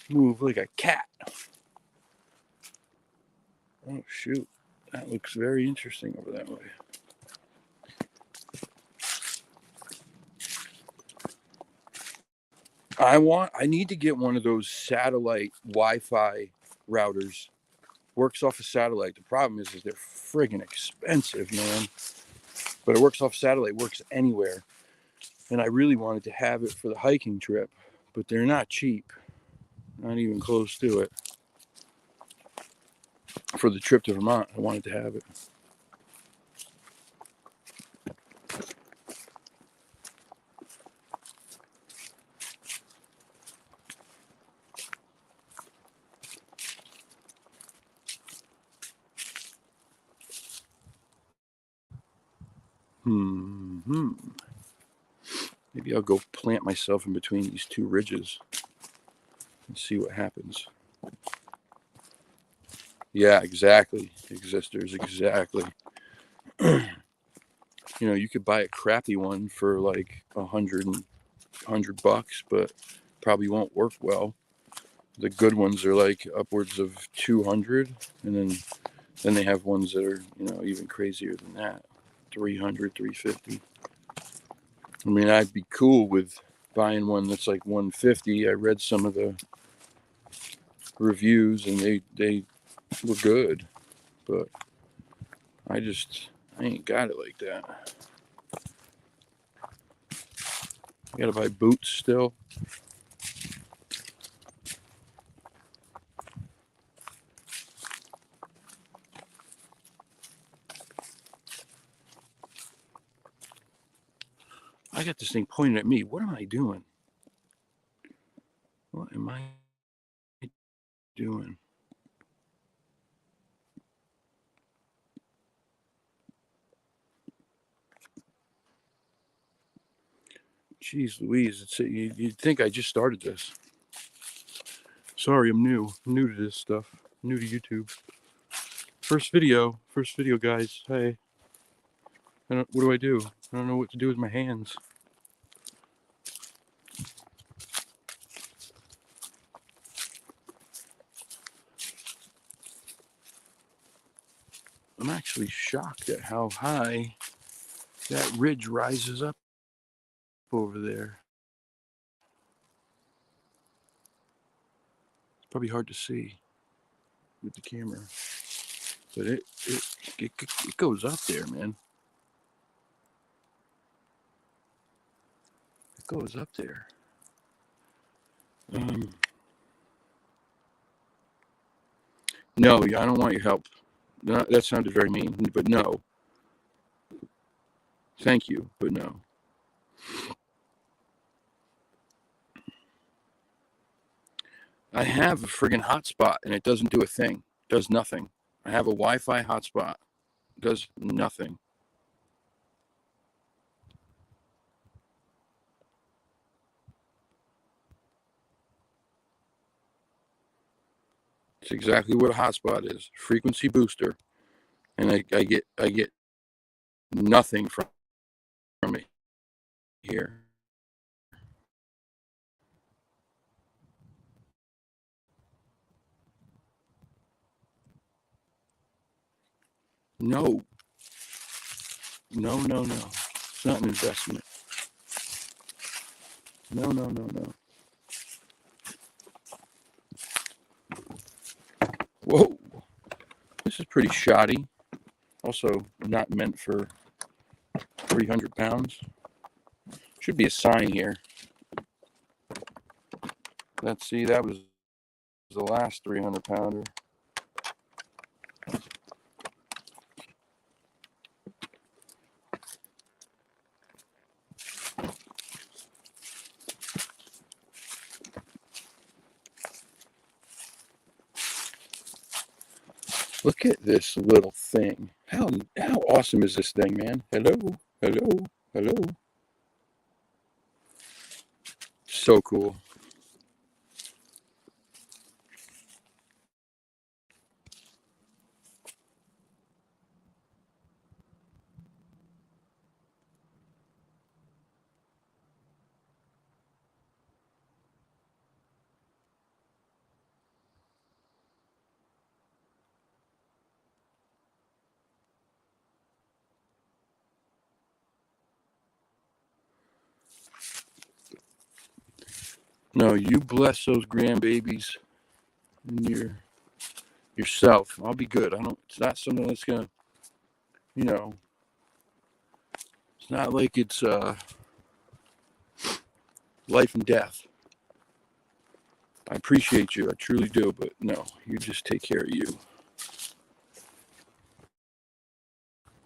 Move like a cat. Oh, shoot. That looks very interesting over that way. I need to get one of those satellite Wi-Fi routers. Works off a satellite. The problem is they're friggin' expensive, man. But it works off satellite, works anywhere. And I really wanted to have it for the hiking trip, but they're not cheap. Not even close to it. For the trip to Vermont, I wanted to have it. Maybe I'll go plant myself in between these 2 ridges and see what happens. Yeah, exactly. Existers, exactly. You know, you could buy a crappy one for like $100, but probably won't work well. The good ones are like upwards of 200, and then they have ones that are, you know, even crazier than that, 300, 350. I mean, I'd be cool with buying one that's like 150. I read some of the reviews and they were good, but I ain't got it like that. I gotta buy boots still. I got this thing pointed at me. What am I doing? What am I doing? Jeez Louise, you'd think I just started this. Sorry, I'm new to this stuff. New to YouTube. First video, guys. Hey, what do I do? I don't know what to do with my hands. I'm actually shocked at how high that ridge rises up over there. It's probably hard to see with the camera, but it goes up there, man. It goes up there. No, I don't want your help. No, that sounded very mean, but no. Thank you, but no. I have a friggin' hotspot and it doesn't do a thing. It does nothing. I have a Wi-Fi hotspot. It does nothing. It's exactly what a hotspot is. Frequency booster. And I get nothing from it here. No. It's not an investment. No. Whoa. This is pretty shoddy. Also not meant for 300 pounds. Should be a sign here. Let's see, that was the last 300 pounder. Look at this little thing. How awesome is this thing, man? Hello. So cool. No, you bless those grandbabies and yourself. I'll be good. It's not something that's gonna, it's not like it's life and death. I appreciate you. I truly do, but no, you just take care of you.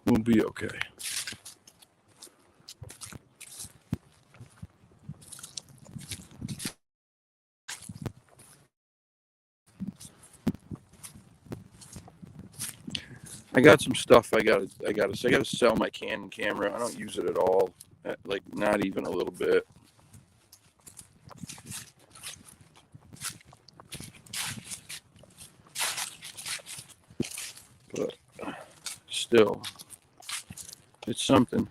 We'll be okay. I got some stuff I gotta sell my Canon camera. I don't use it at all. Like not even a little bit. But still, it's something.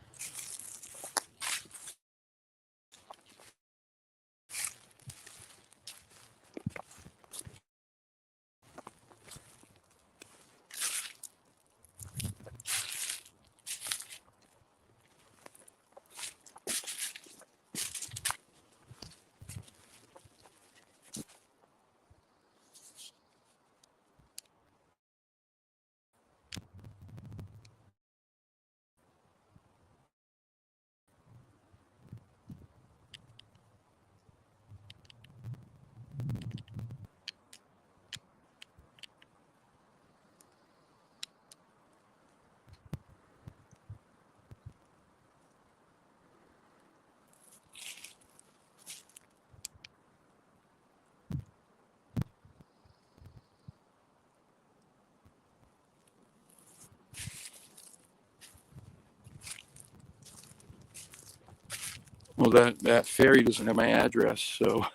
Well, that fairy doesn't have my address, so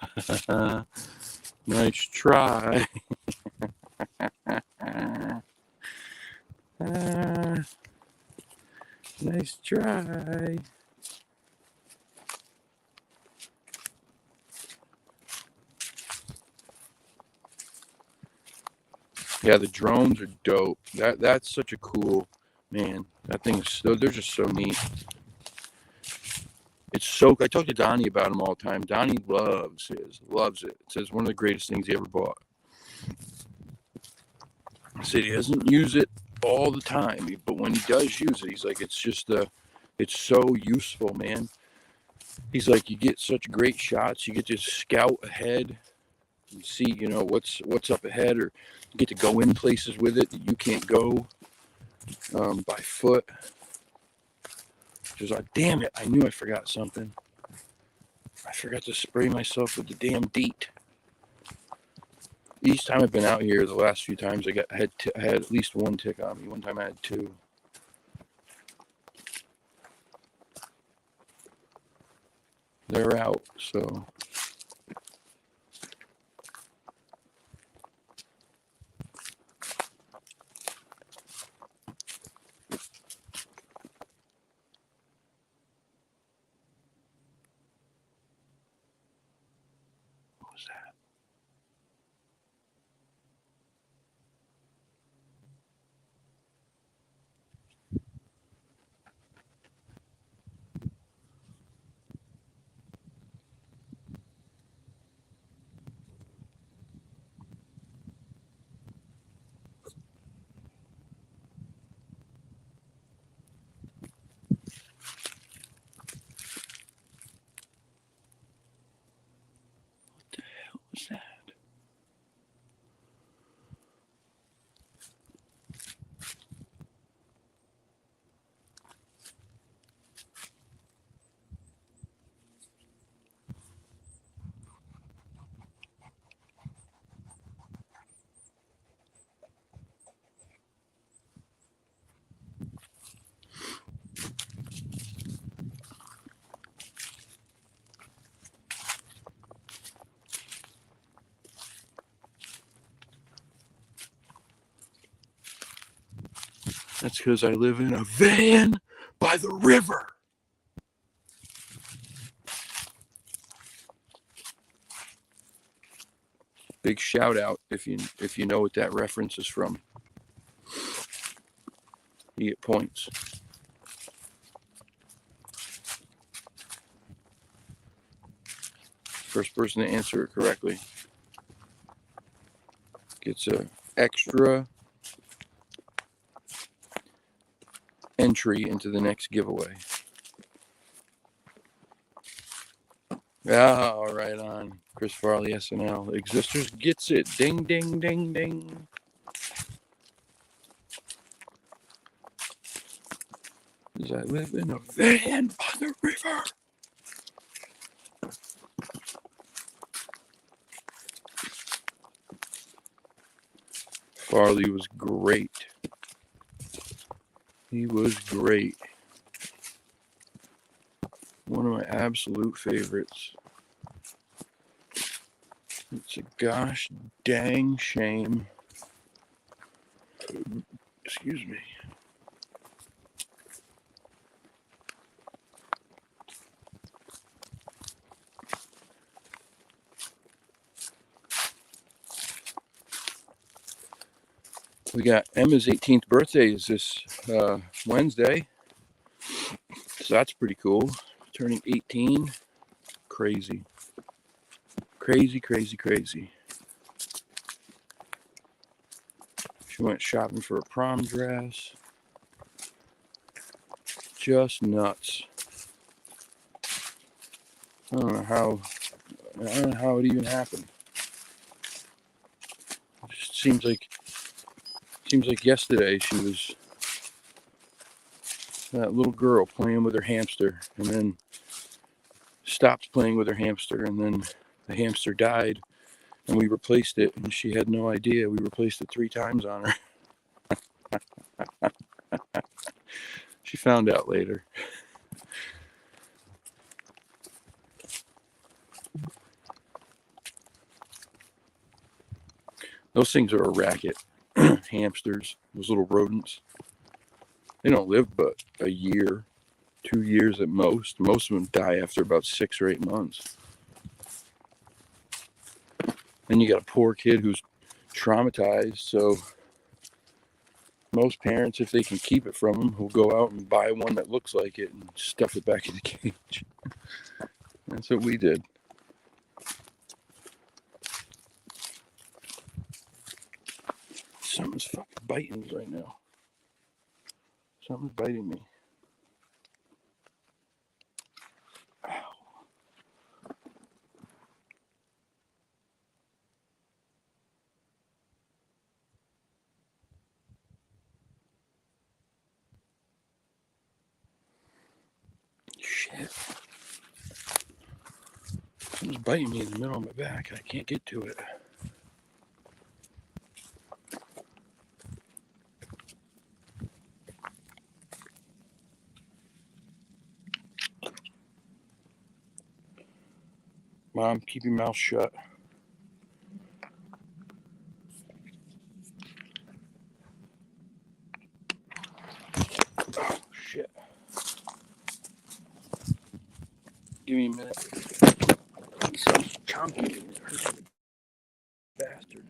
nice try. Nice try. Yeah, the drones are dope. That's such a cool, man. That thing's they're just so neat. It's so. I talk to Donnie about them all the time. Donnie loves it. It says one of the greatest things he ever bought. I said he doesn't use it all the time, but when he does use it, he's like, it's so useful, man. He's like, you get such great shots. You get to scout ahead and see, what's up ahead, or you get to go in places with it that you can't go by foot. Just like, damn it, I knew I forgot something. I forgot to spray myself with the damn DEET. Each time I've been out here, the last few times, I had at least one tick on me. One time I had two. They're out, so. What was that? What was that? That's because I live in a van by the river. Big shout out if you know what that reference is from. You get points. First person to answer it correctly gets a extra entry into the next giveaway. Oh, right on. Chris Farley, SNL. Existers gets it. Ding, ding, ding, ding. Because I live in a van by the river. Farley was great. He was great. One of my absolute favorites. It's a gosh dang shame. Excuse me. We got Emma's 18th birthday is this Wednesday. So that's pretty cool. Turning 18. Crazy. Crazy, crazy, crazy. She went shopping for a prom dress. Just nuts. I don't know how it even happened. It just seems like yesterday she was that little girl playing with her hamster, and then stopped playing with her hamster, and then the hamster died, and we replaced it, and she had no idea. We replaced it 3 times on her. She found out later. Those things are a racket. Hamsters, those little rodents. They don't live but a year, 2 years at most. Most of them die after about 6 or 8 months. Then you got a poor kid who's traumatized, so most parents, if they can keep it from them, will go out and buy one that looks like it and stuff it back in the cage. That's what we did. Something's fucking biting me right now. Something's biting me. Ow. Shit. Something's biting me in the middle of my back. I can't get to it. Mom, keep your mouth shut. Oh, shit. Give me a minute. Something's chomping me. It hurts me. Bastard.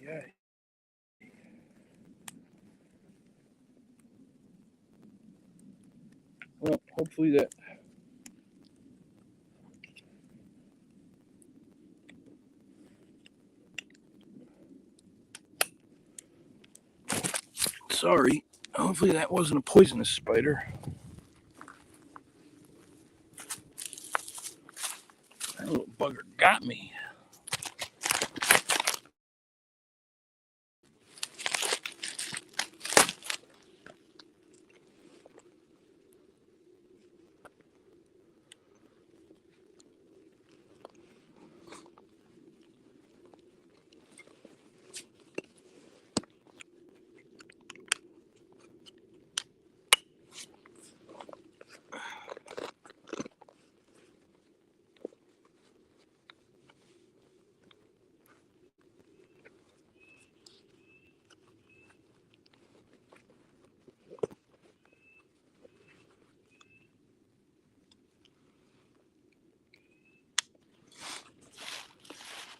Yeah. Well, hopefully that. Sorry. Hopefully that wasn't a poisonous spider. That little bugger got me.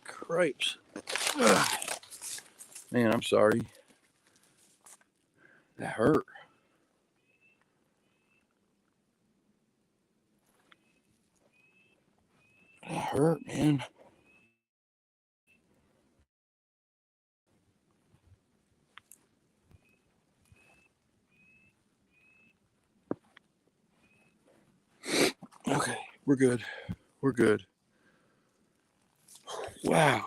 Cripes. Ugh. Man, I'm sorry. That hurt. That hurt, man. Okay, we're good. We're good. Wow.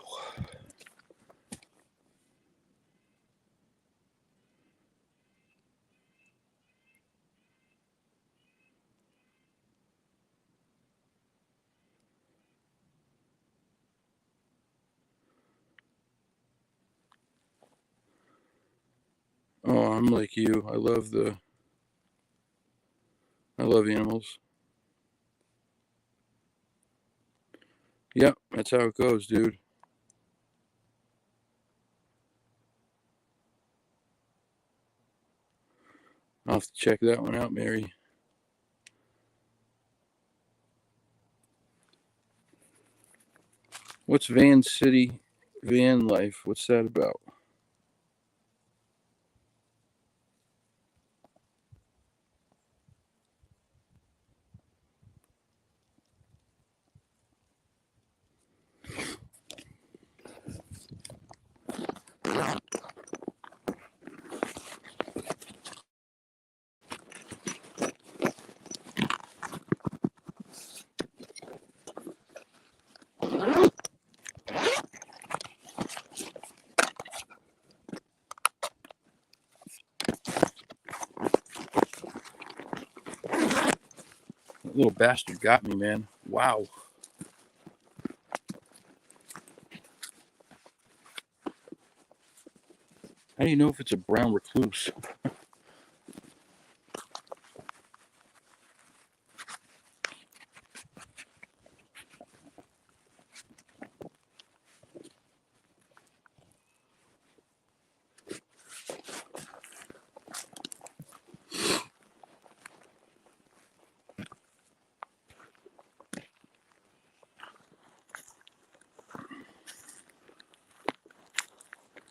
Oh, I'm like you. I love animals. Yep, that's how it goes, dude. I'll have to check that one out, Mary. What's Van City van life? What's that about? That little bastard got me, man. Wow. How do you know if it's a brown recluse?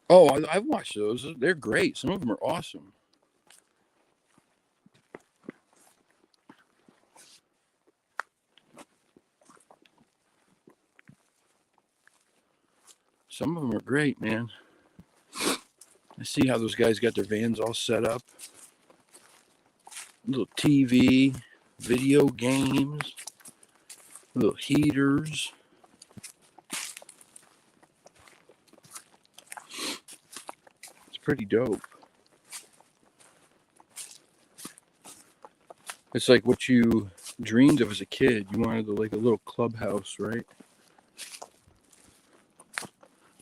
Oh, I've watched those. They're great. Some of them are awesome. Some of them are great, man. I see how those guys got their vans all set up. Little TV, video games, little heaters. It's pretty dope. It's like what you dreamed of as a kid. You wanted like a little clubhouse, right?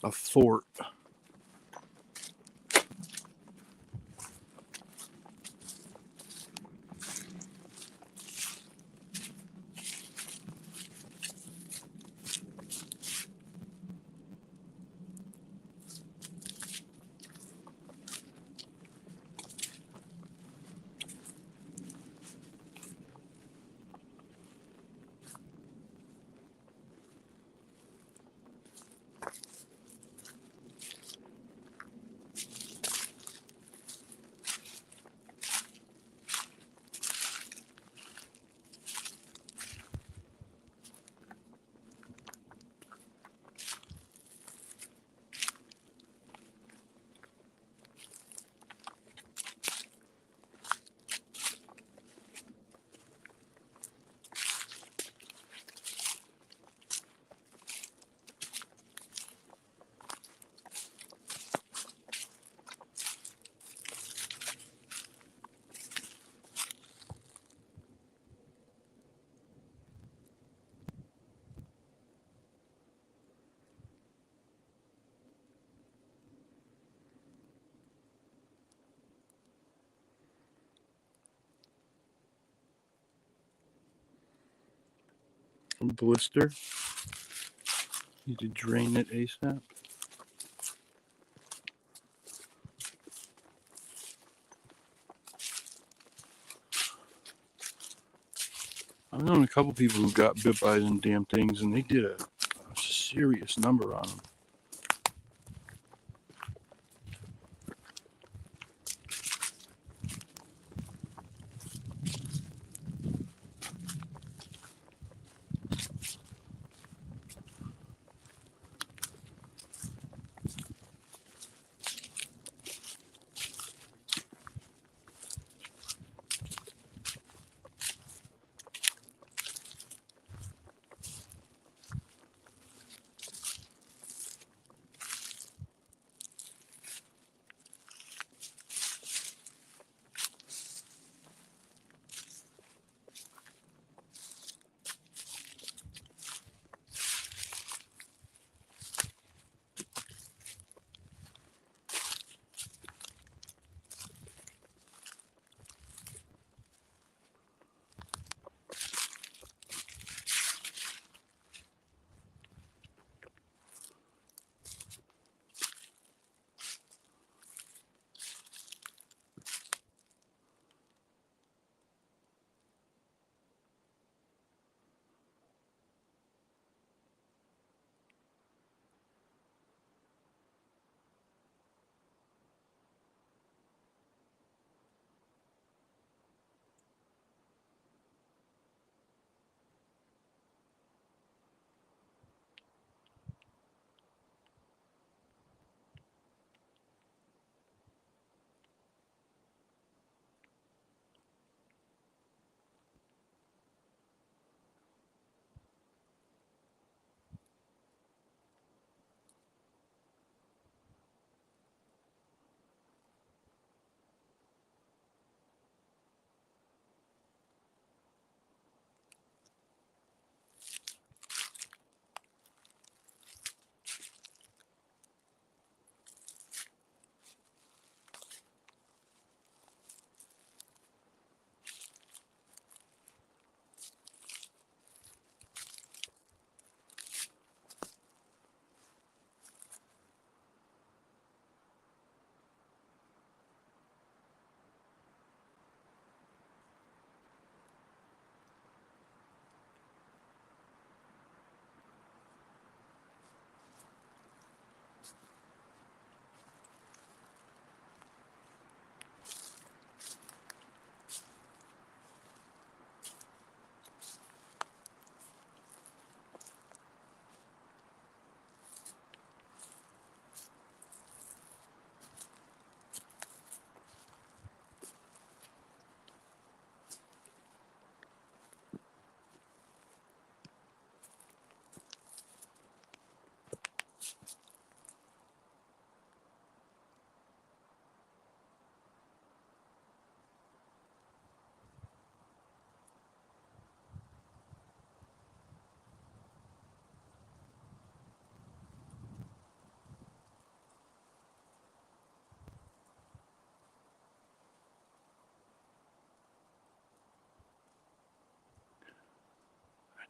A fort. A blister. Need to drain it ASAP. I've known a couple people who got bit by them damn things, and they did a serious number on them.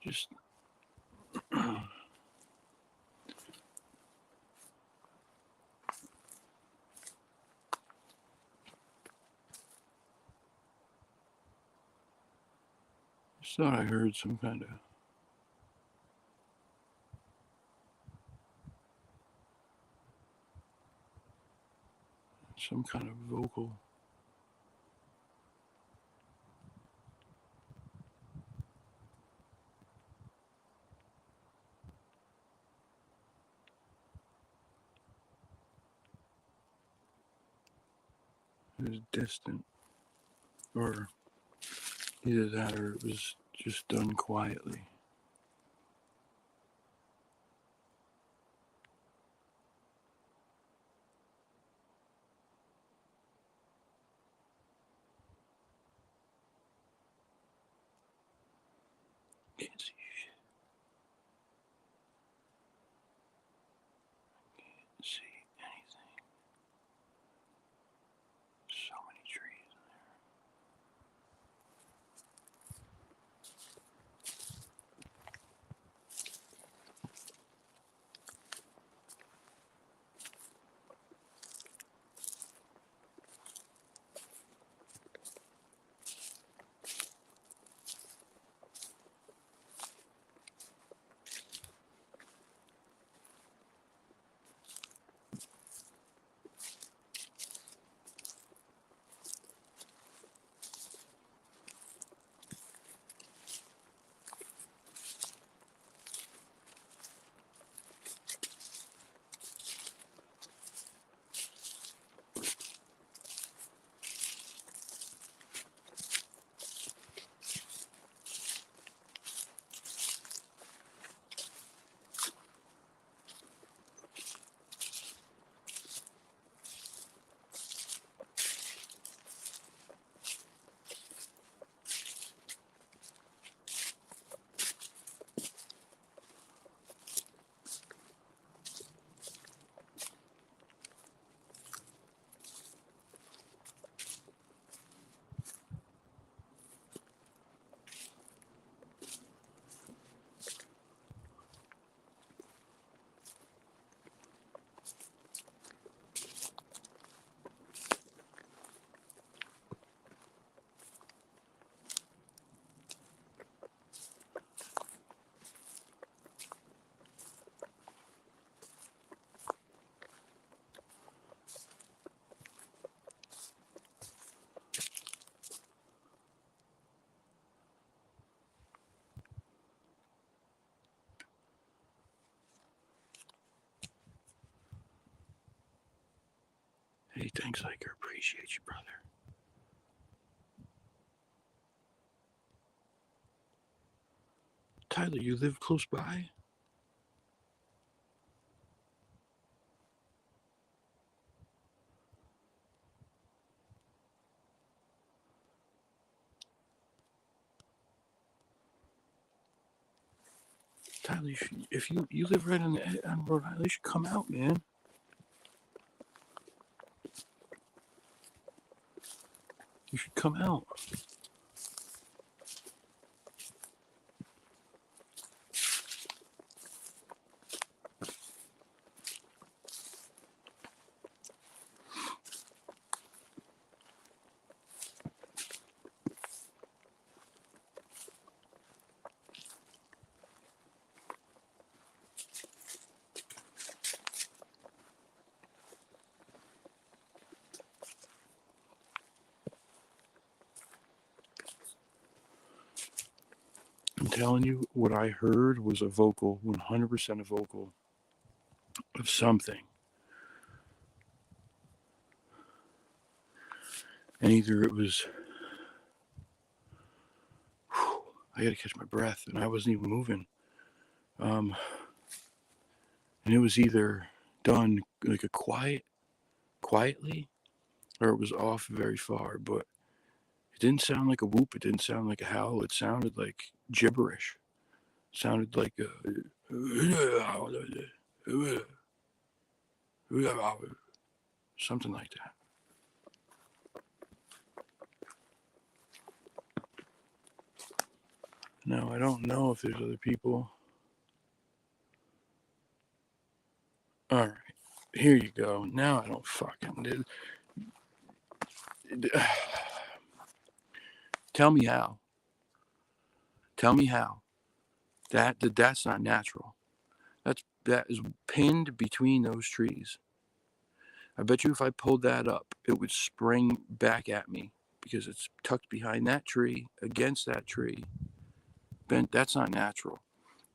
Just thought I heard some kind of vocal. It was distant, or either that or it was just done quietly. Can't see shit. Can't see anything. So many trees. Hey, thanks, Hiker. Appreciate you, brother. Tyler, you live close by? Tyler, if you live right on Rhode Island, you should come out, man. You should come out. I'm telling you, what I heard was a vocal, 100% a vocal of something. And either it was, I gotta catch my breath, and I wasn't even moving. And it was either done like quietly, or it was off very far, but it didn't sound like a whoop. It didn't sound like a howl. It sounded like gibberish. It sounded like something like that. Now, I don't know if there's other people. All right. Here you go. Now I don't fucking... Tell me how. Tell me how. That's not natural. That is pinned between those trees. I bet you if I pulled that up, it would spring back at me because it's tucked behind that tree, against that tree. Bent, that's not natural.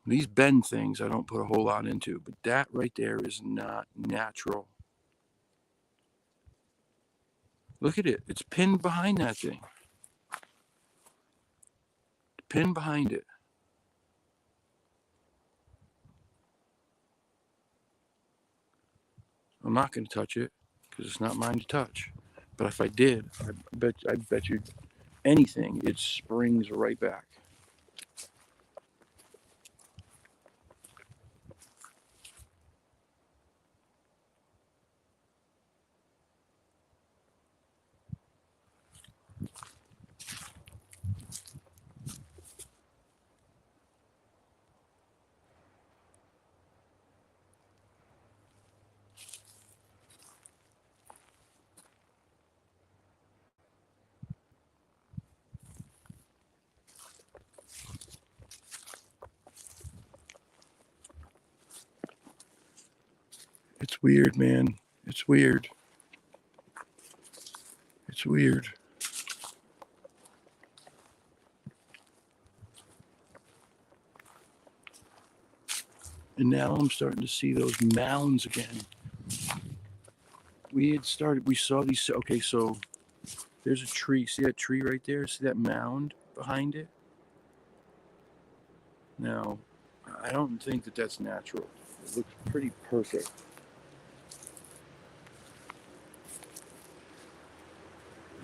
These bend things I don't put a whole lot into, but that right there is not natural. Look at it. It's pinned behind that thing. Pinned behind it. I'm not going to touch it because it's not mine to touch. But if I did, I bet you anything, it springs right back. It's weird, man. It's weird. It's weird. And now I'm starting to see those mounds again. We saw these. Okay, so there's a tree. See that tree right there? See that mound behind it? Now, I don't think that that's natural. It looks pretty perfect.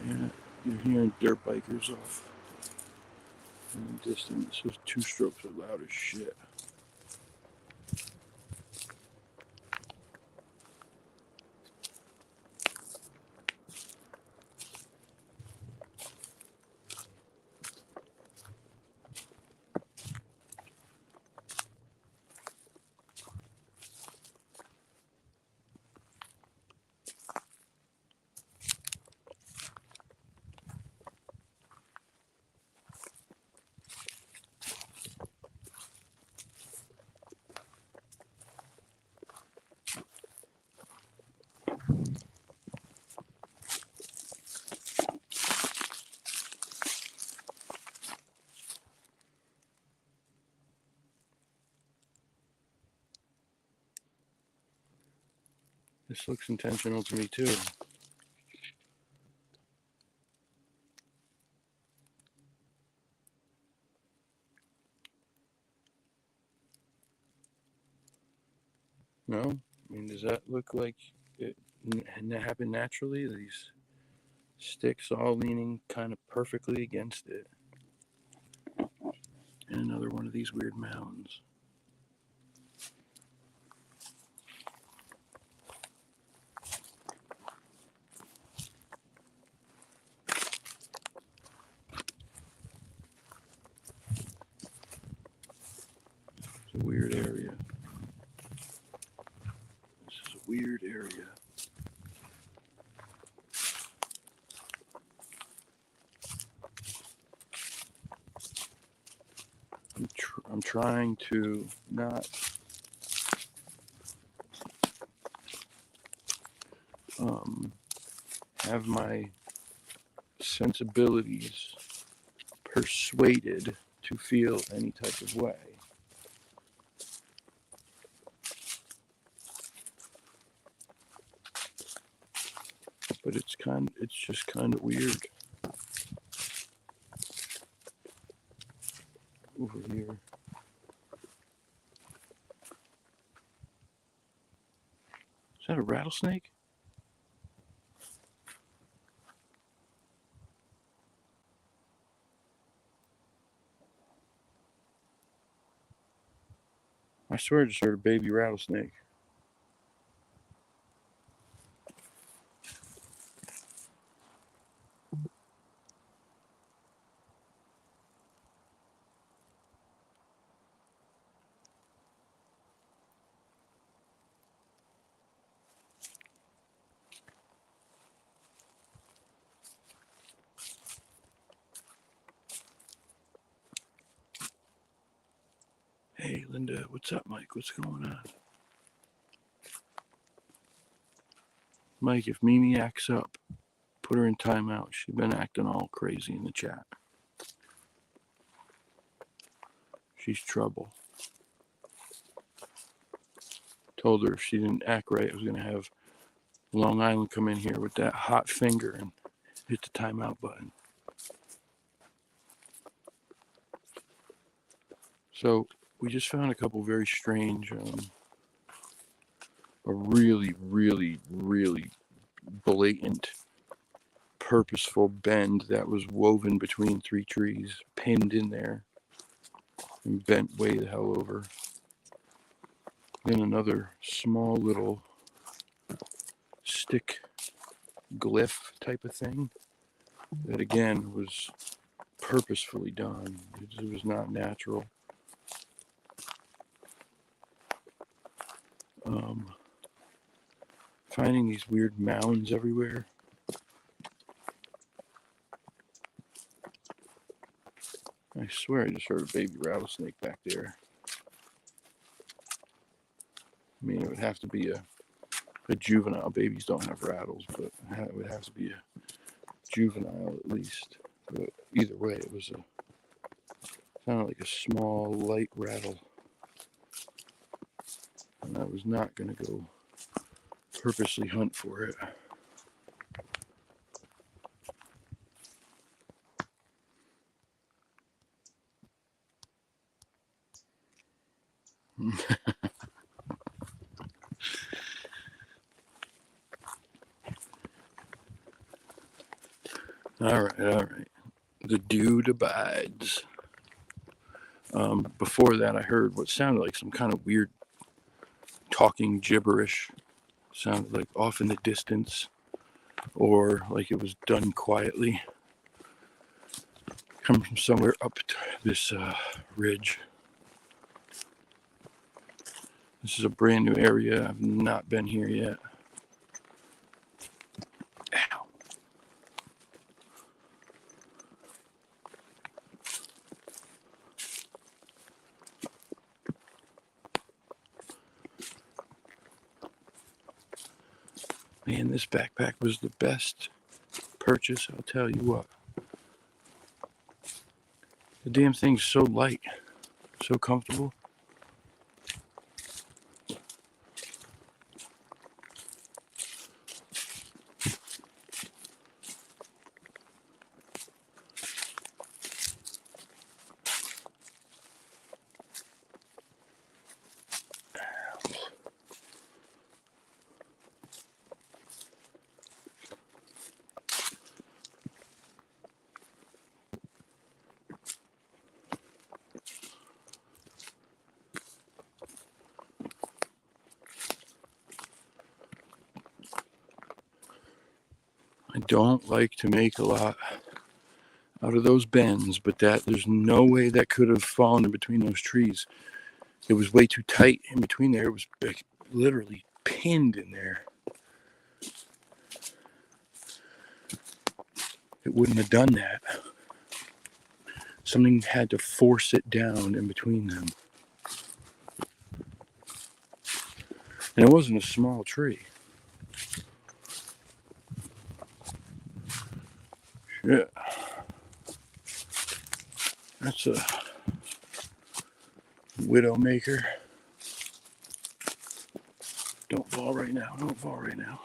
Yeah, you're hearing dirt bikers off in the distance. Those two strokes are loud as shit. This looks intentional to me too. No? I mean, does that look like it happened naturally? These sticks all leaning kind of perfectly against it. And another one of these weird mounds. It's a weird area. This is a weird area. I'm trying to not have my sensibilities persuaded to feel any type of way. But it's just kind of weird over here. Is that a rattlesnake? I swear I just heard a baby rattlesnake. Linda, what's up, Mike? What's going on? Mike, if Mimi acts up, put her in timeout. She's been acting all crazy in the chat. She's trouble. Told her if she didn't act right, I was going to have Long Island come in here with that hot finger and hit the timeout button. So we just found a couple very strange, a really, really, really blatant, purposeful bend that was woven between three trees, pinned in there, and bent way the hell over. Then another small little stick glyph type of thing that again was purposefully done. It was not natural. Finding these weird mounds everywhere. I swear I just heard a baby rattlesnake back there. I mean, it would have to be a juvenile. Babies don't have rattles, but it would have to be a juvenile at least. But either way, it was sounded like a small, light rattle. And I was not going to go purposely hunt for it. All right. The dude abides. Before that, I heard what sounded like some kind of weird talking gibberish. Sounded like off in the distance, or like it was done quietly. Coming from somewhere up this ridge. This is a brand new area. I've not been here yet. Ow. Man, this backpack was the best purchase, I'll tell you what. The damn thing's so light, so comfortable. I don't like to make a lot out of those bends, but there's no way that could have fallen in between those trees. It was way too tight in between there. It was like literally pinned in there. It wouldn't have done that. Something had to force it down in between them. And it wasn't a small tree. Yeah. That's a widowmaker. Don't fall right now. Don't fall right now.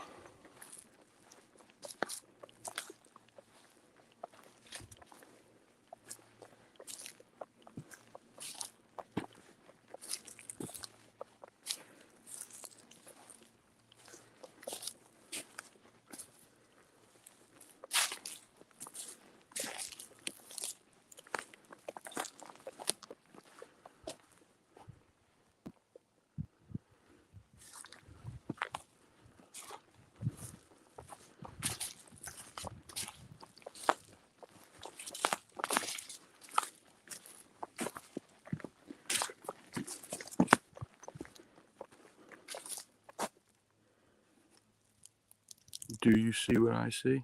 Do you see what I see?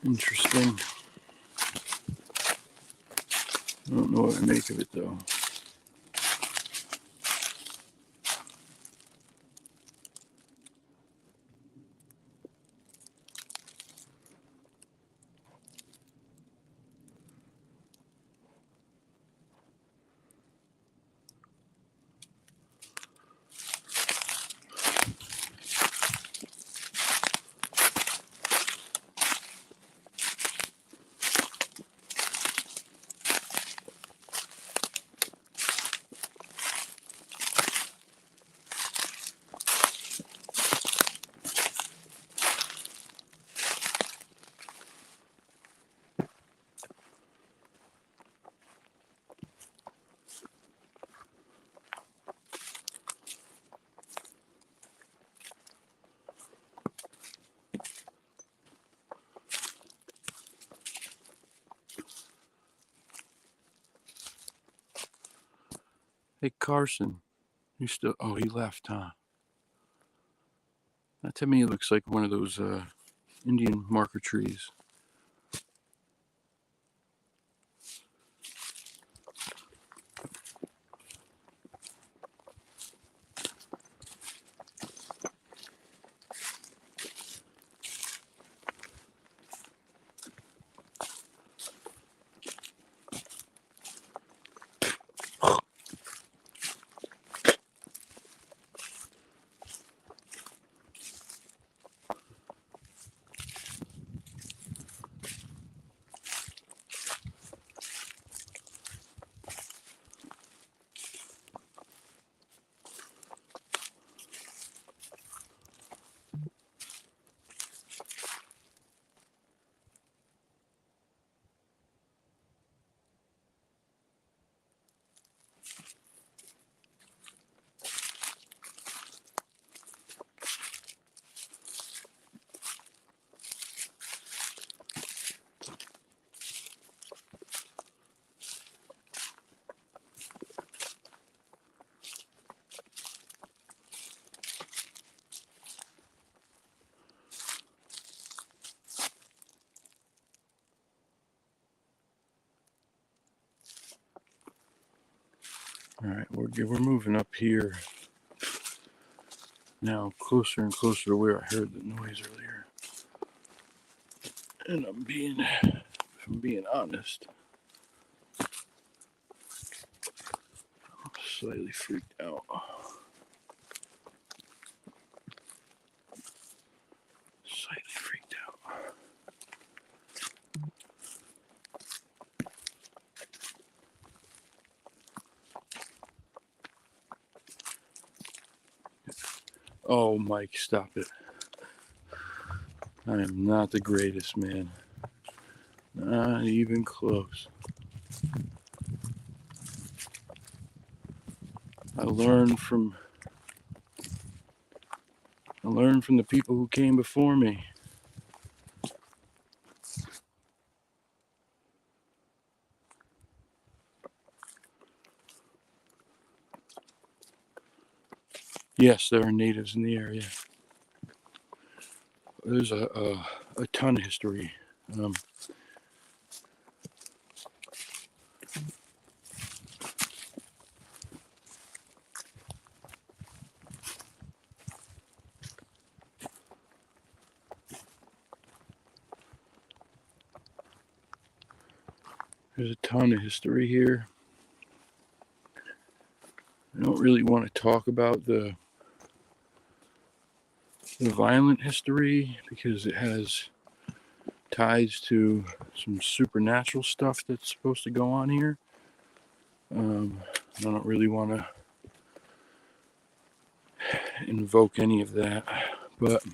Interesting. I don't know what to make of it though. Hey Carson, you still? Oh, he left, huh? That to me looks like one of those Indian marker trees. All right, we're moving up here now, closer and closer to where I heard the noise earlier. And if I'm being honest, I'm slightly freaked out. Slightly freaked out. Oh, Mike, stop it. I am not the greatest, man. Not even close. I learned from the people who came before me. Yes, there are natives in the area. There's a ton of history. There's a ton of history here. I don't really want to talk about the violent history because it has ties to some supernatural stuff that's supposed to go on here. I don't really want to invoke any of that, but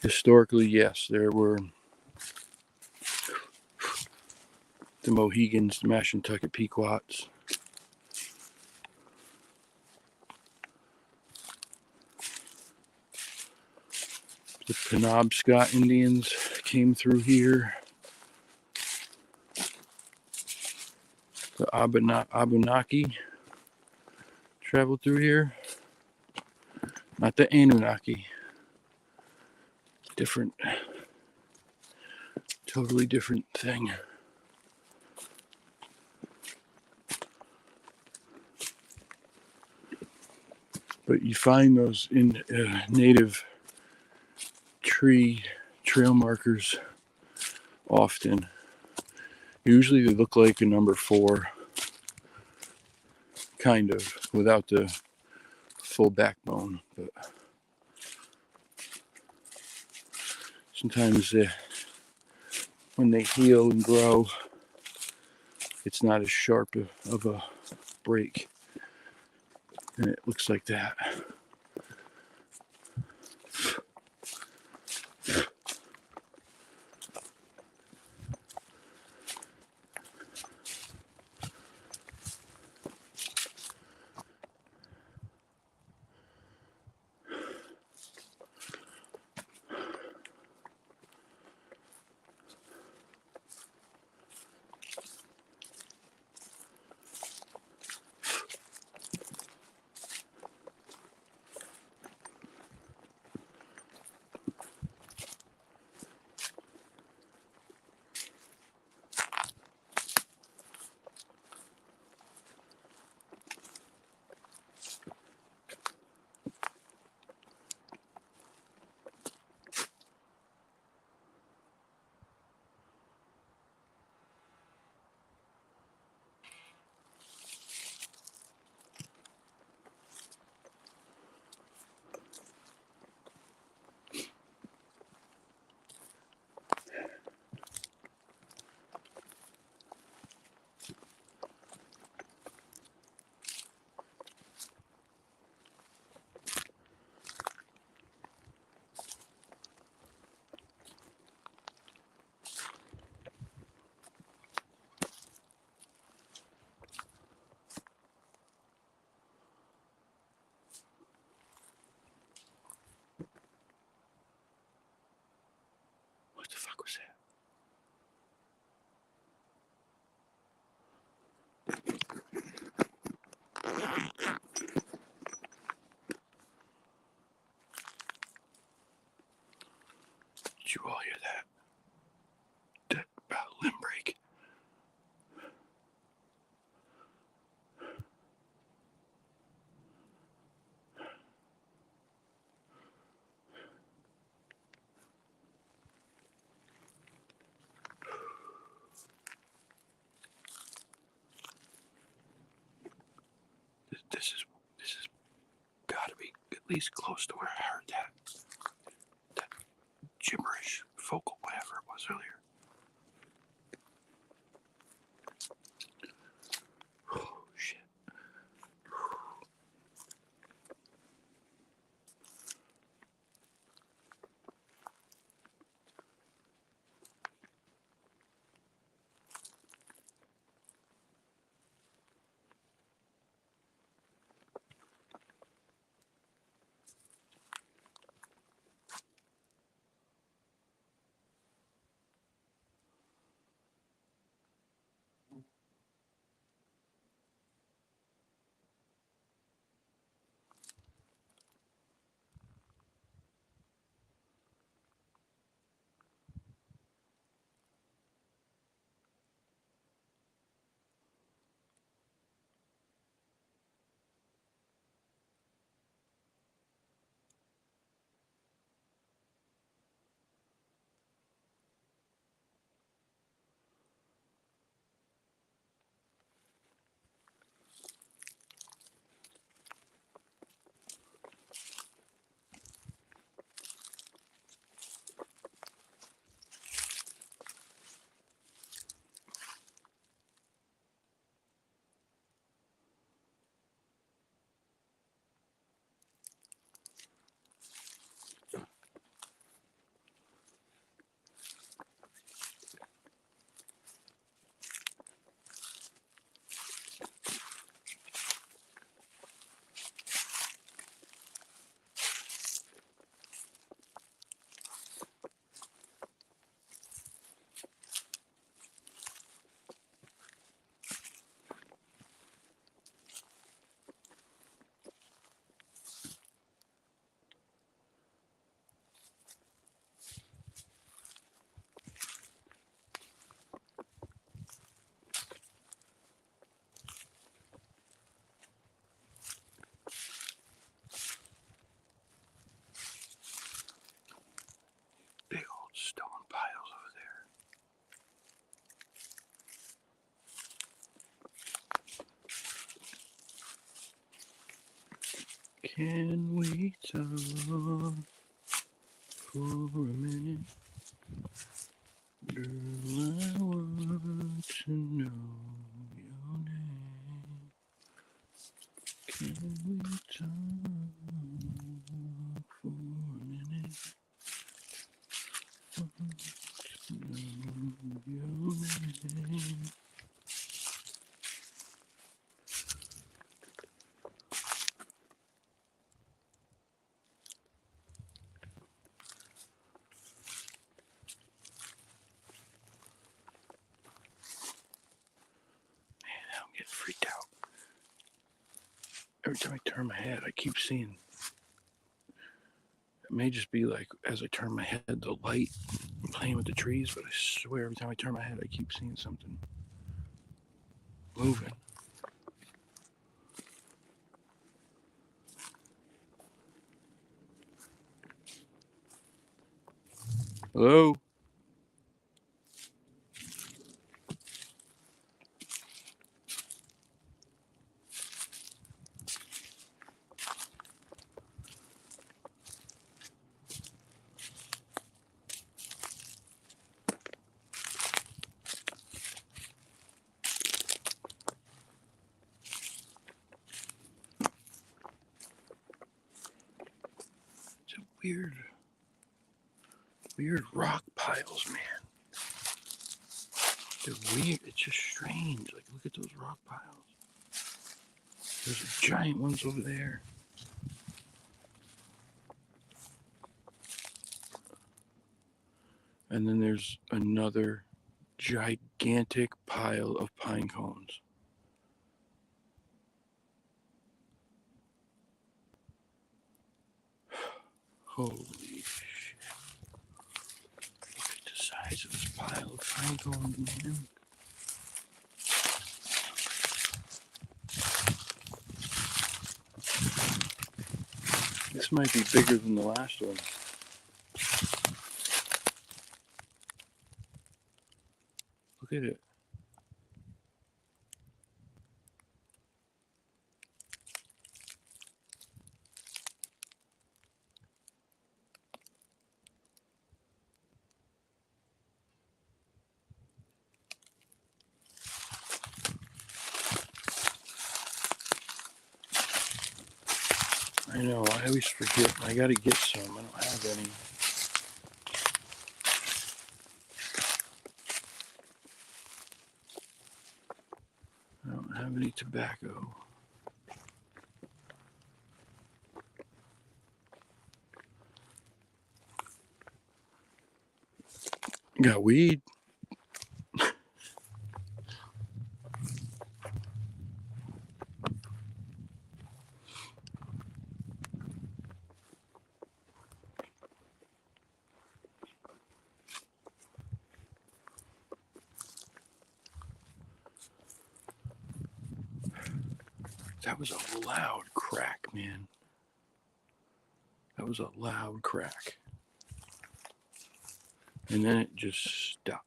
historically, yes, there were the Mohegans, the Mashantucket Pequots. The Penobscot Indians came through here. The Abenaki traveled through here. Not the Anunnaki. Different totally different thing. But you find those in native trail markers often. Usually they look like a number 4, kind of, without the full backbone. But sometimes when they heal and grow, it's not as sharp of a break. And it looks like that. What the fuck was that? Did you all hear that? That about limb break. This is got to be at least close to where I heard that gibberish, vocal, whatever it was earlier. Oh shit! Can we talk for a minute? Girl, I want to know your name. Can we talk for a minute? Know your name. I'm getting freaked out. Every time I turn my head, I keep seeing. It may just be like as I turn my head, the light playing with the trees, but I swear every time I turn my head, I keep seeing something moving. Hello? It's a weird rock piles, man. They're weird. It's just strange. Like, look at those rock piles. There's giant ones over there. And then there's another gigantic pile of pine cones. Holy shit. Look at the size of this pile of pine cones, man. This might be bigger than the last one. Look at it. I know, I always forget. I gotta get some. I don't have any. I don't have any tobacco. Got weed. That was a loud crack, man. That was a loud crack. And then it just stopped.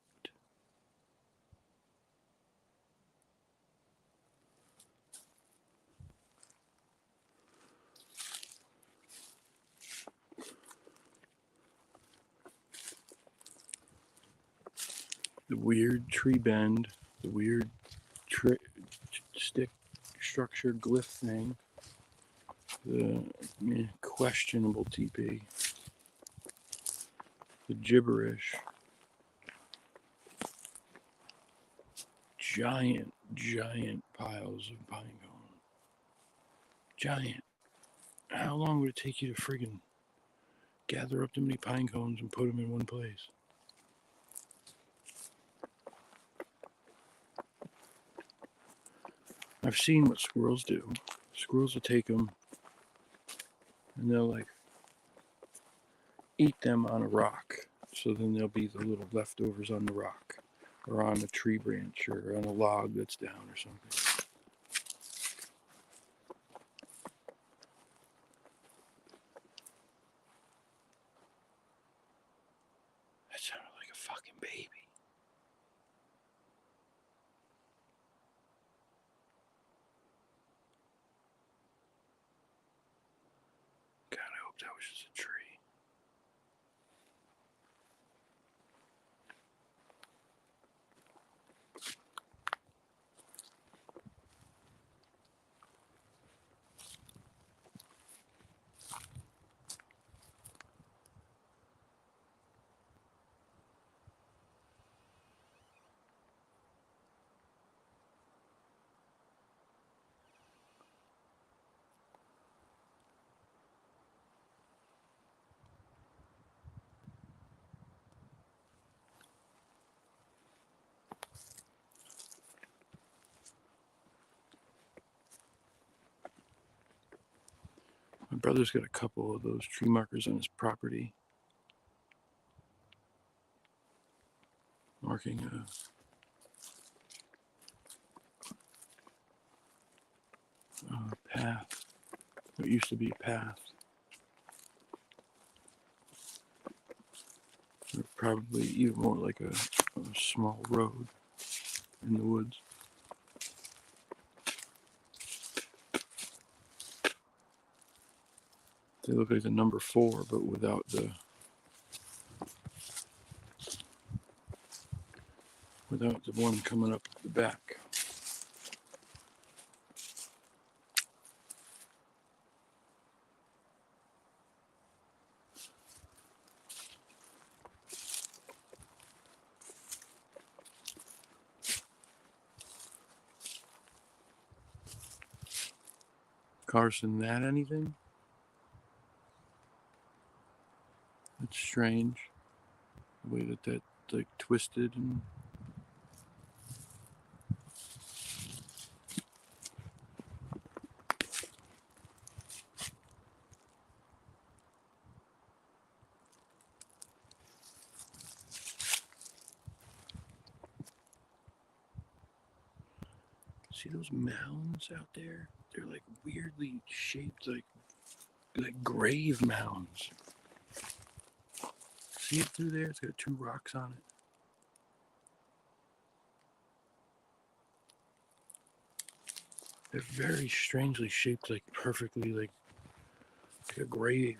The weird tree bend, the weird stick structure glyph thing, the questionable TP, the gibberish, giant piles of pine cone. Giant. How long would it take you to friggin' gather up too many pine cones and put them in one place? I've seen what squirrels do. Squirrels will take them and they'll like eat them on a rock. So then there'll be the little leftovers on the rock or on a tree branch or on a log that's down or something. That sounded like a fucking baby. That was just a tree. My brother's got a couple of those tree markers on his property, marking a path. It used to be a path. Or probably even more like a small road in the woods. They look like the number 4, but without the one coming up the back. Carson, that anything? That's strange. The way that like twisted and see those mounds out there? They're like weirdly shaped, like grave mounds. See it through there? It's got 2 rocks on it. They're very strangely shaped, like perfectly like a grave.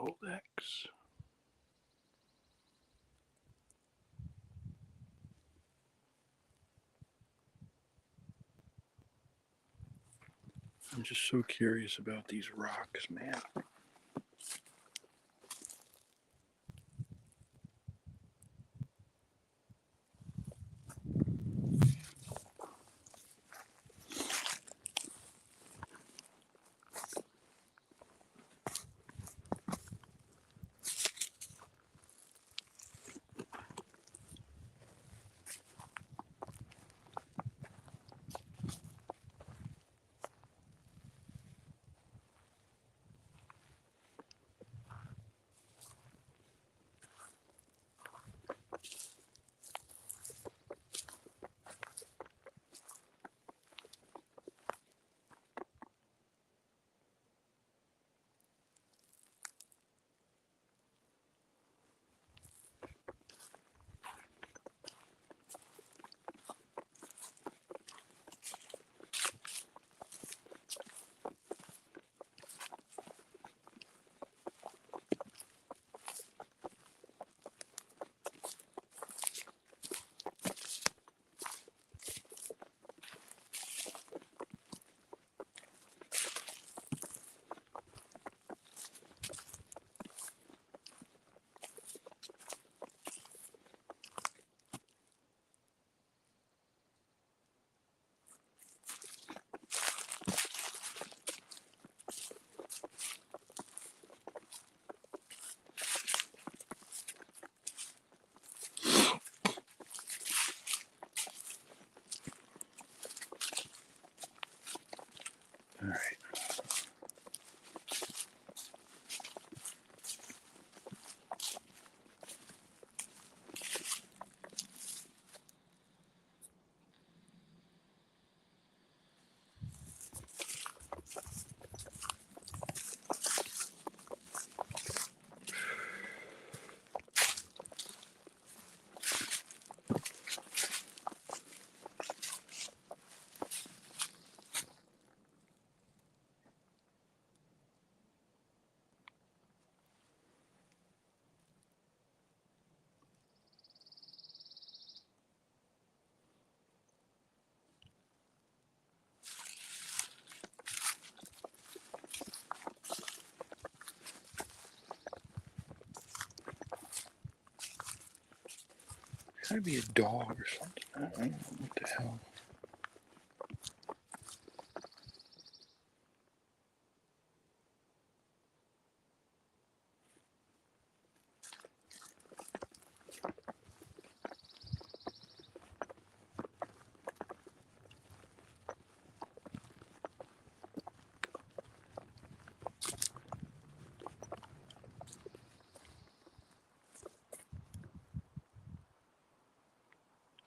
Control X. I'm just so curious about these rocks, man. All right. Gotta be a dog or something. I don't know what the hell.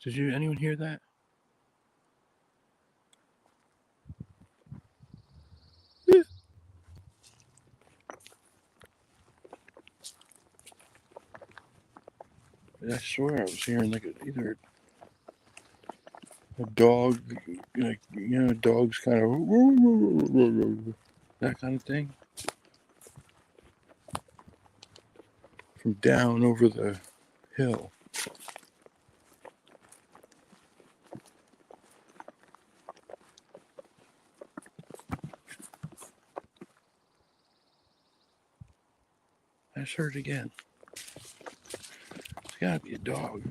Did anyone hear that? I swear I was hearing like either a dog, like, you know, dogs kind of that kind of thing from down over the hill. I just heard it again. It's gotta be a dog.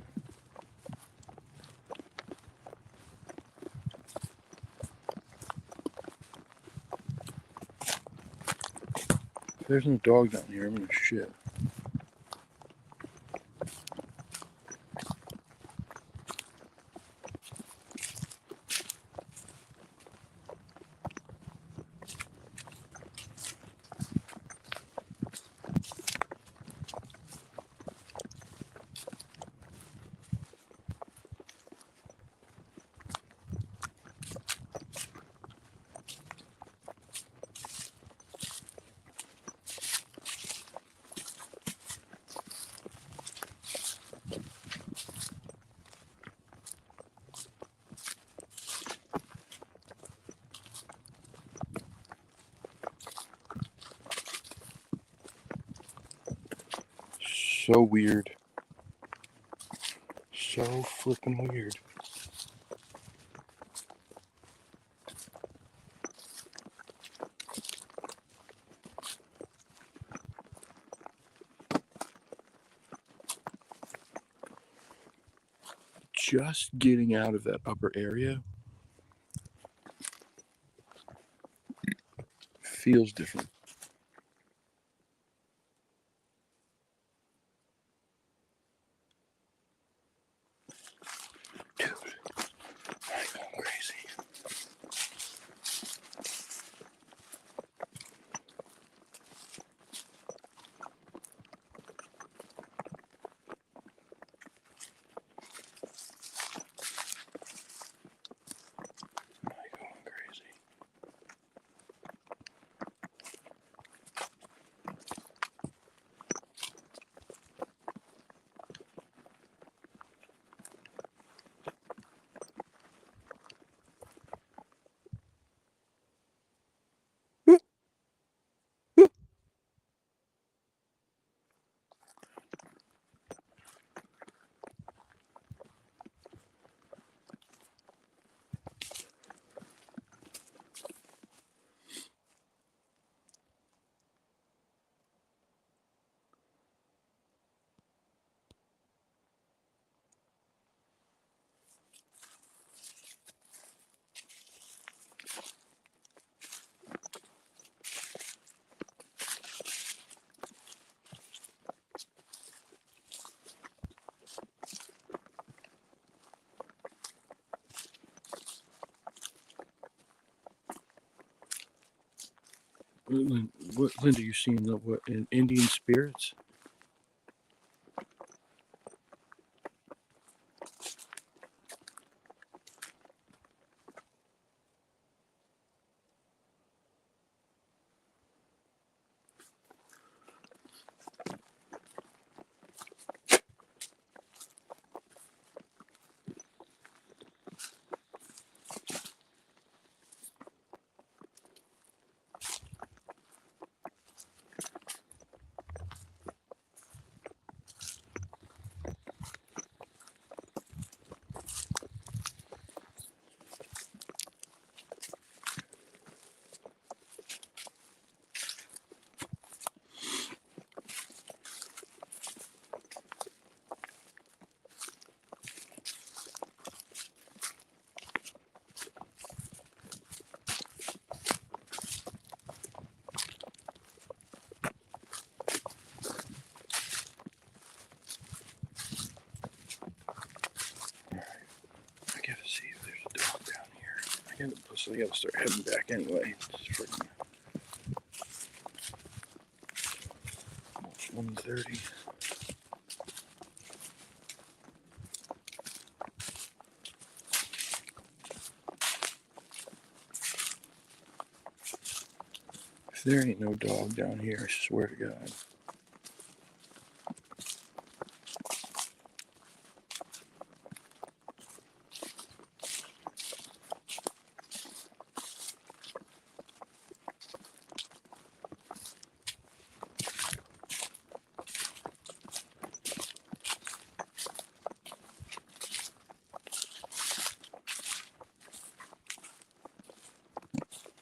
If there's no dog down here, I'm gonna shit. So weird. So flippin' weird. Just getting out of that upper area feels different. Dude, I'm going crazy. I'm going crazy. What, Linda, you seen the what in Indian spirits? I gotta see if there's a dog down here. I gotta start heading back anyway. It's freaking 1:30. If there ain't no dog down here, I swear to God.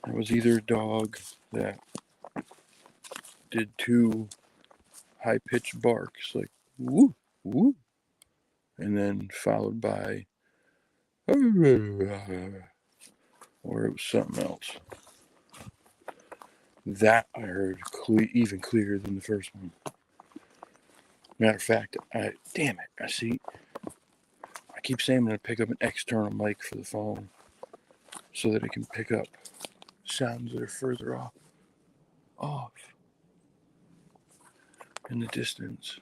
It was either a dog that did two high-pitched barks, like woo, woo, and then followed by, or it was something else. That I heard even clearer than the first one. Matter of fact, damn it, I keep saying I'm going to pick up an external mic for the phone so that it can pick up sounds that are further off in the distance.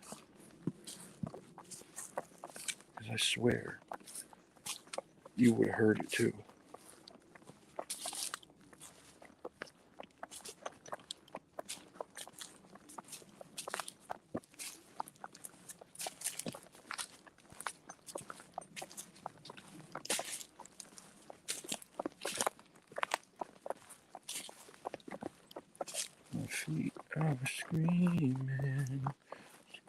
Because I swear, you would have heard it too. My feet are screaming,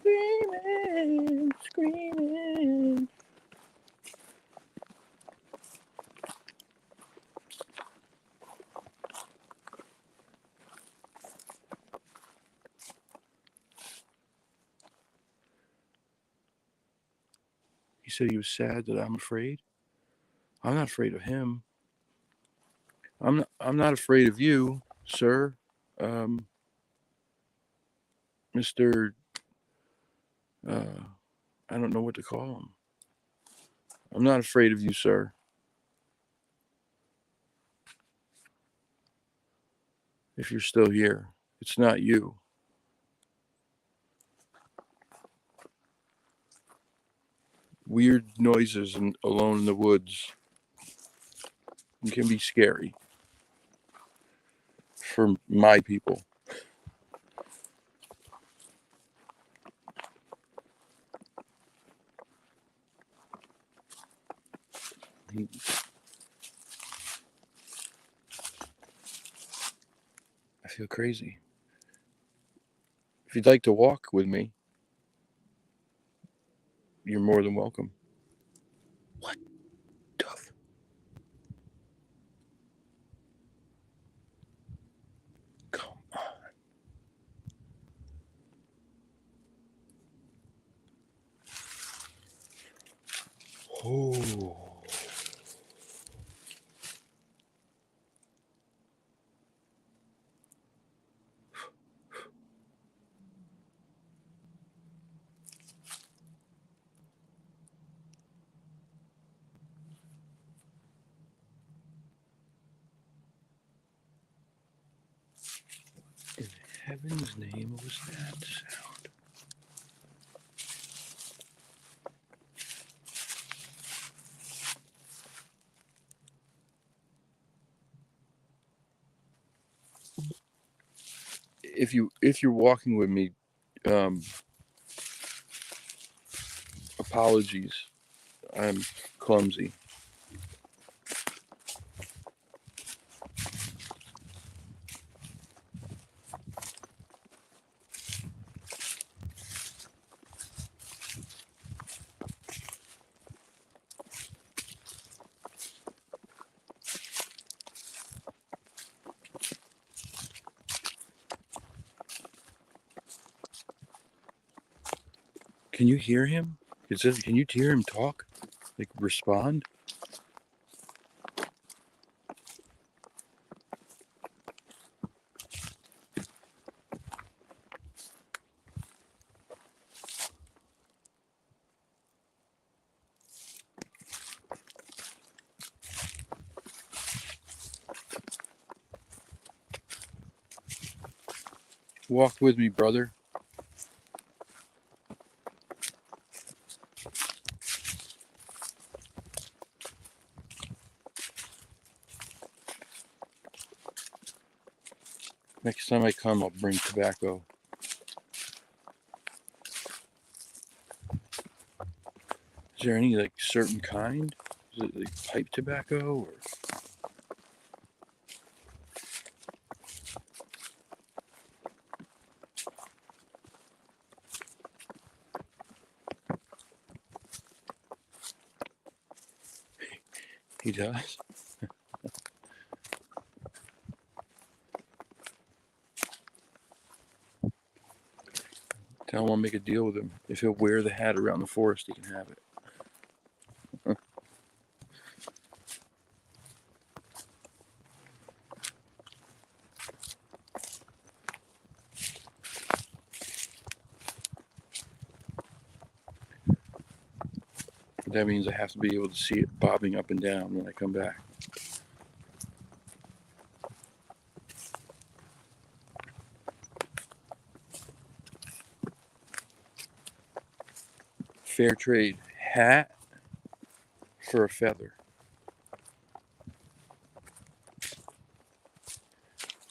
Screaming, screaming. He said he was sad that I'm afraid. I'm not afraid of him. I'm not afraid of you, sir. Mr. I don't know what to call him. I'm not afraid of you, sir. If you're still here, it's not you. Weird noises and alone in the woods can be scary for my people. I feel crazy. If you'd like to walk with me, you're more than welcome. What the Come on. Oh. In heaven's name was that sound? If you're walking with me, apologies. I'm clumsy. Can you hear him? Can you hear him talk? Like respond? Walk with me, brother. Next time I come, I'll bring tobacco. Is there any like certain kind? Is it like pipe tobacco or? He does. Tell him I'll make a deal with him. If he'll wear the hat around the forest, he can have it. That means I have to be able to see it bobbing up and down when I come back. Fair trade hat for a feather.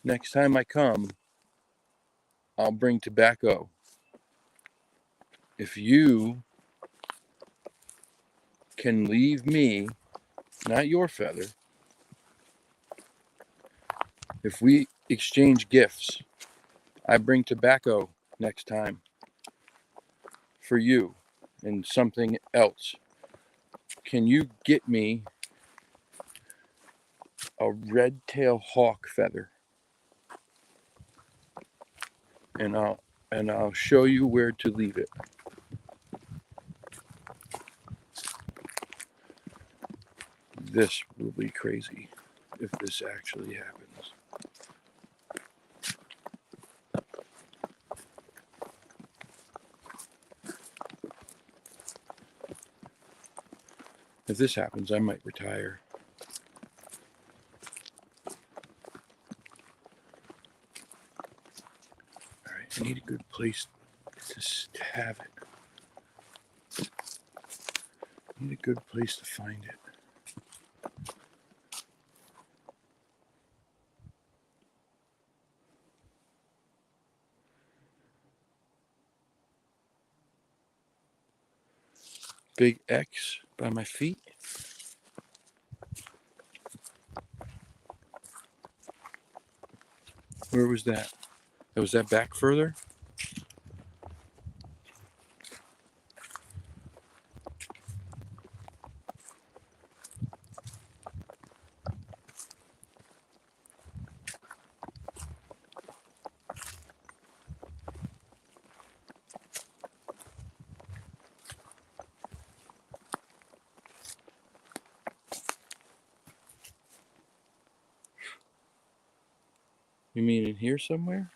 Next time I come, I'll bring tobacco. If you can leave me, not your feather, if we exchange gifts, I bring tobacco next time. for you and something else. Can you get me a red-tailed hawk feather? And I'll show you where to leave it. This will be crazy if this actually happens. If this happens, I might retire. All right, I need a good place to have it. I need a good place to find it. Big X by my feet. Where was that? Was that back further? You mean in here somewhere?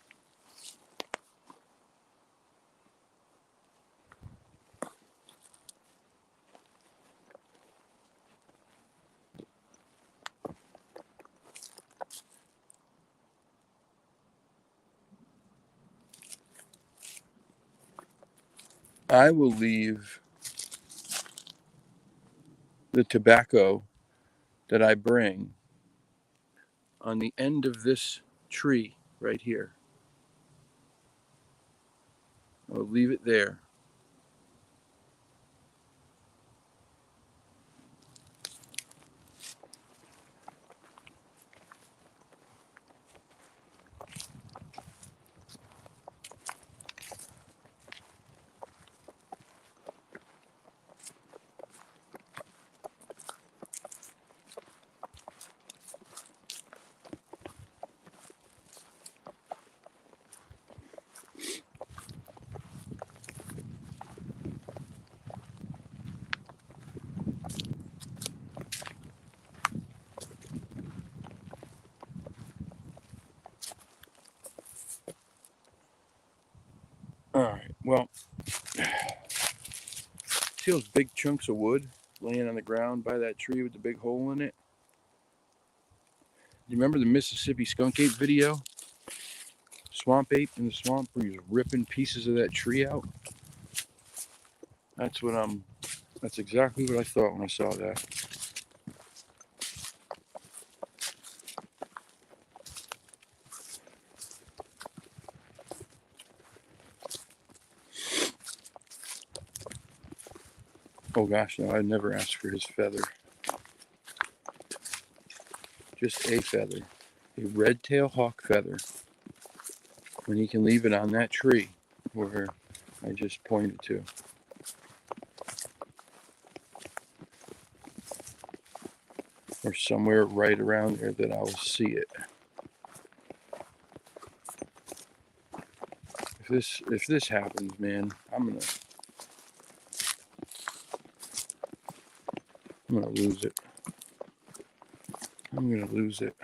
I will leave the tobacco that I bring on the end of this tree right here. I'll leave it there. All right, well, see those big chunks of wood laying on the ground by that tree with the big hole in it? You remember the Mississippi skunk ape video? Swamp ape in the swamp where he was ripping pieces of that tree out? That's exactly what I thought when I saw that. Oh gosh, no, I'd never ask for his feather. Just a feather. A red-tailed hawk feather. And he can leave it on that tree where I just pointed to. Or somewhere right around there that I'll see it. If this happens, man, I'm gonna lose it. I'm gonna lose it.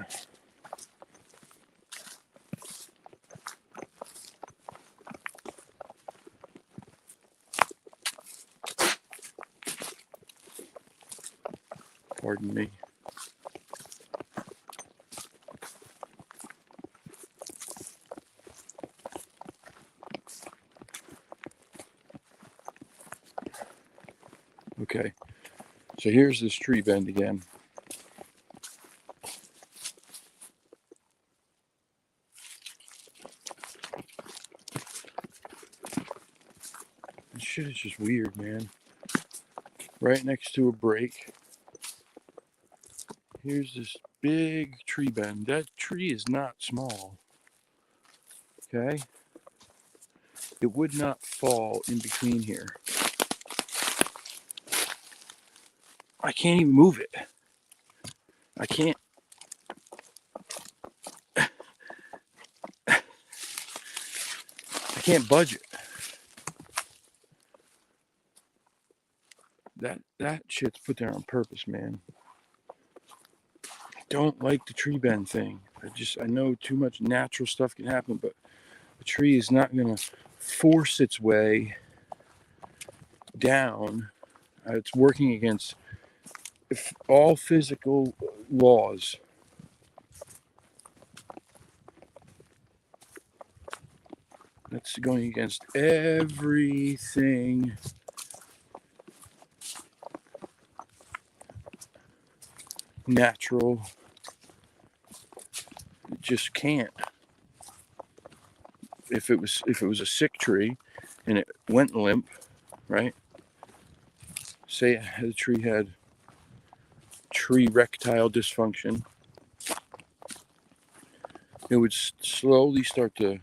Pardon me. Okay, so here's this tree bend again. This shit is just weird, man. Right next to a break. Here's this big tree bend. That tree is not small. Okay? it would not fall in between here. I can't even move it. I can't. I can't budge it. That shit's put there on purpose, man. I don't like the tree bend thing. I know too much natural stuff can happen, but a tree is not gonna force its way down. It's working against all physical laws. That's going against everything natural. It just can't. If it was a sick tree and it went limp, right? Say the tree had tree erectile dysfunction, it would slowly start to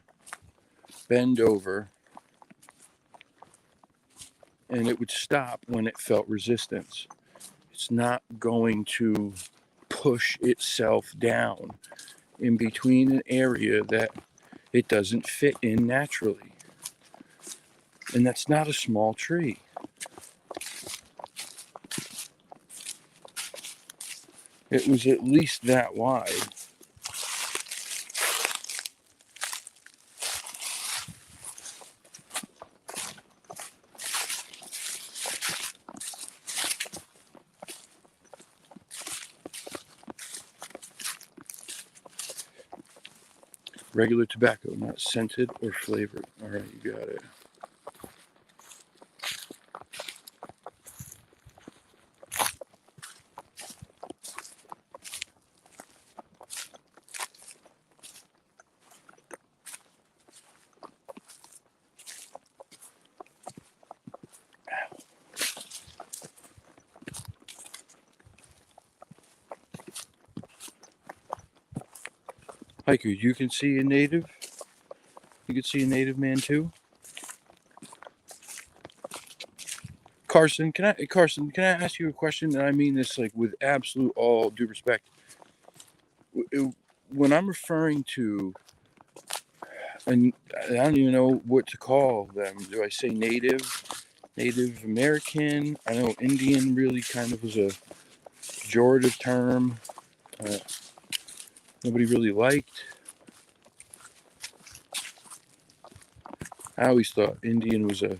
bend over, and it would stop when it felt resistance. It's not going to push itself down in between an area that it doesn't fit in naturally. And that's not a small tree. It was at least that wide. Regular tobacco, not scented or flavored. All right, you got it. Hiker, you can see a native? You can see a native man too? Carson, can I ask you a question? And I mean this like with absolute all due respect. When I'm referring to, and I don't even know what to call them. Do I say Native American? I know Indian really kind of was a pejorative term. Nobody really liked. I always thought Indian was I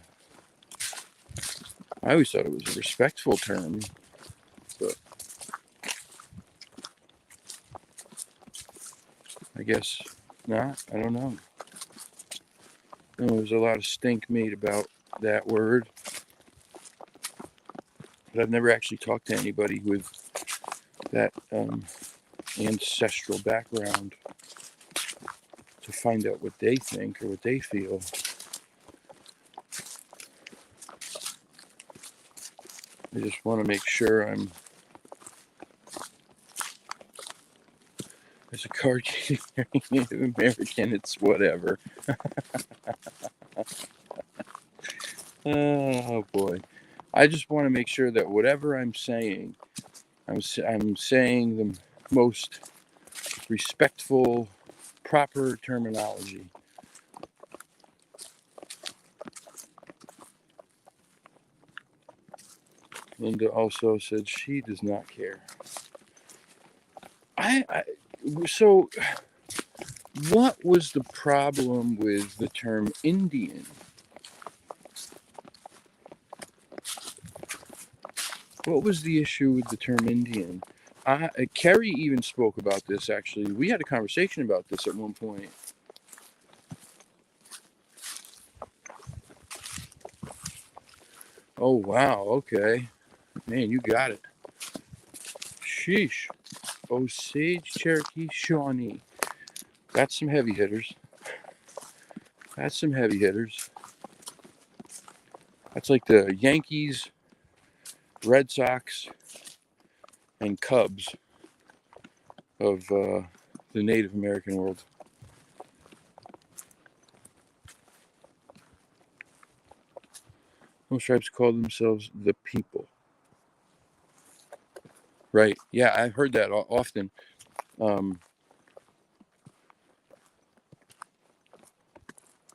always thought it was a respectful term, but I guess not. I don't know. There's a lot of stink made about that word, but I've never actually talked to anybody with that ancestral background to find out what they think or what they feel. I just want to make sure I'm, as a Caucasian Native American, it's whatever. Oh boy. I just want to make sure that whatever I'm saying, I'm saying the most respectful, proper terminology. Linda also said she does not care. So what was the problem with the term Indian? What was the issue with the term Indian? Kerry even spoke about this, actually. We had a conversation about this at one point. Oh, wow. Okay. Man, you got it. Sheesh. Osage, Cherokee, Shawnee. That's some heavy hitters. That's some heavy hitters. That's like the Yankees, Red Sox, and Cubs of the Native American world. Most tribes call themselves the people. Right. Yeah, I've heard that often. A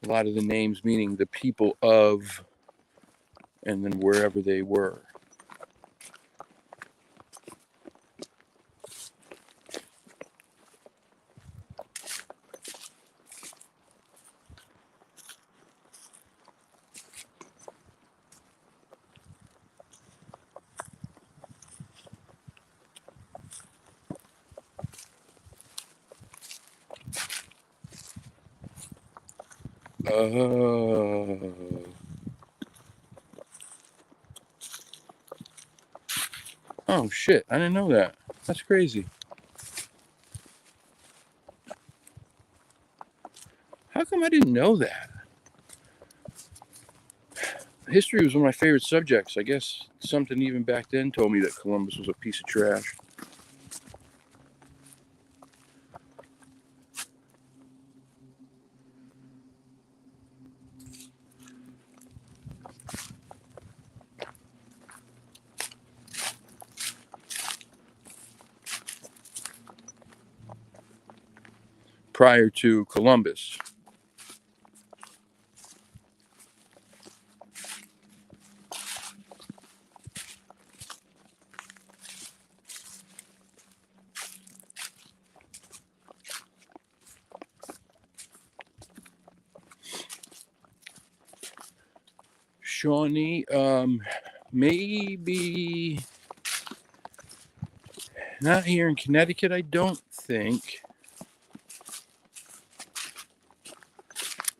lot of the names meaning the people of, and then wherever they were. Oh shit! I didn't know that. That's crazy. How come I didn't know that? History was one of my favorite subjects. I guess something even back then told me that Columbus was a piece of trash. Prior to Columbus. Shawnee, maybe not here in Connecticut, I don't think.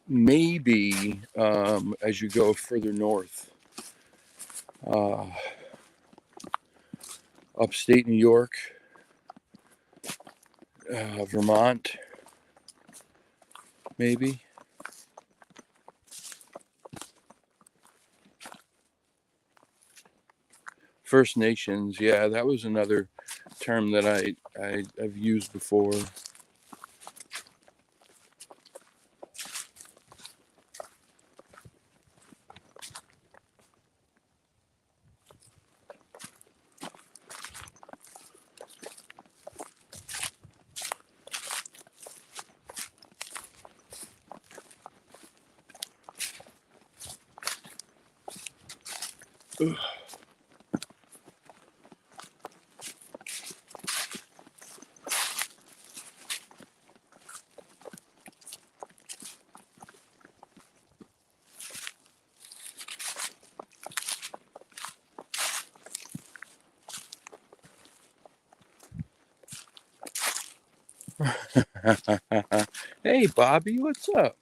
Maybe as you go further north, upstate New York, Vermont, maybe. First Nations, yeah, that was another term that I've used before. Ugh. Hey, Bobby, what's up?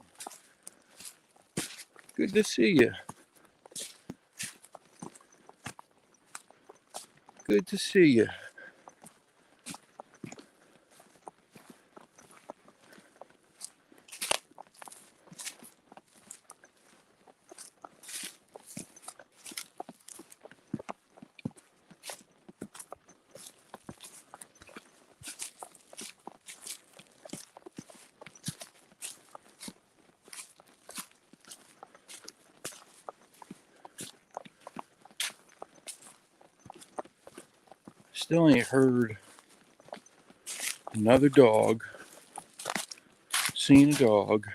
Good to see you. Good to see you. Still ain't heard another dog. Seen a dog.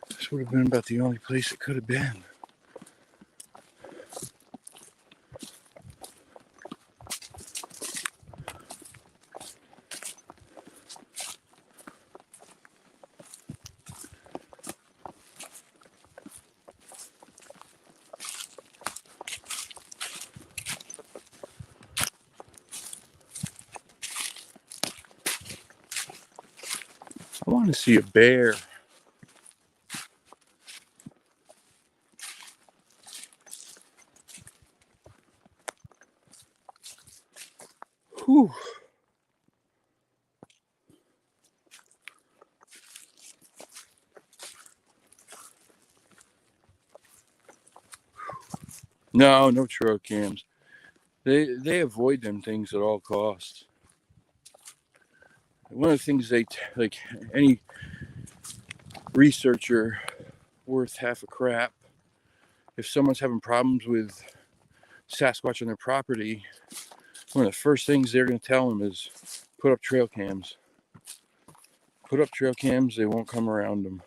This would have been about the only place it could have been. I want to see a bear. Whew. No trail cams. They avoid them things at all costs. One of the things like any researcher worth half a crap, if someone's having problems with Sasquatch on their property, one of the first things they're going to tell them is put up trail cams. Put up trail cams, they won't come around them.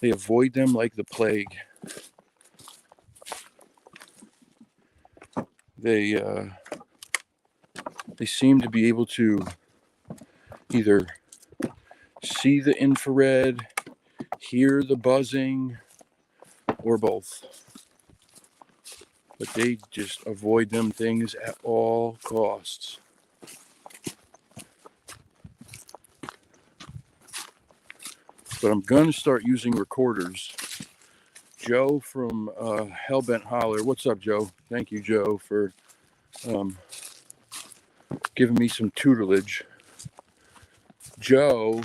They avoid them like the plague. They seem to be able to either see the infrared, hear the buzzing, or both. But they just avoid them things at all costs. But I'm going to start using recorders. Joe from Hellbent Holler. What's up, Joe? Thank you, Joe, for giving me some tutelage. Joe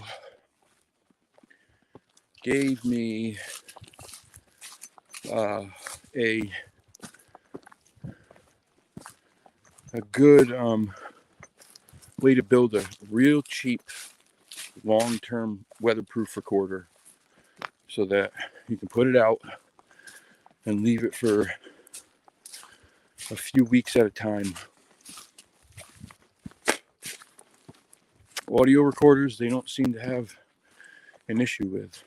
gave me a good way to build a real cheap long-term weatherproof recorder so that you can put it out and leave it for a few weeks at a time. Audio recorders, they don't seem to have an issue with.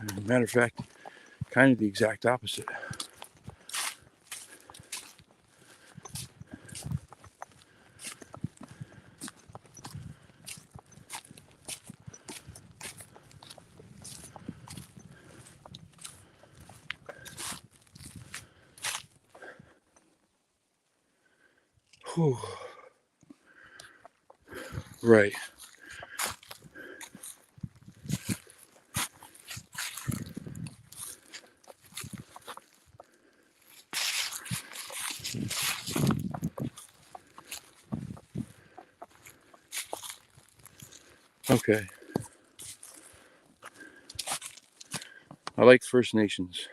As a matter of fact, kind of the exact opposite. Whew. Right. Okay. I like First Nations.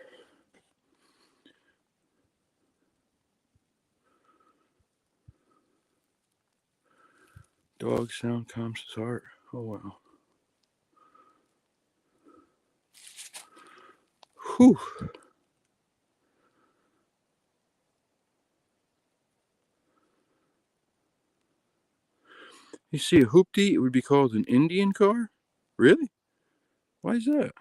Dog sound calms his heart. Oh, wow. Whew. You see a hoopty, it would be called an Indian car? Really? Why is that?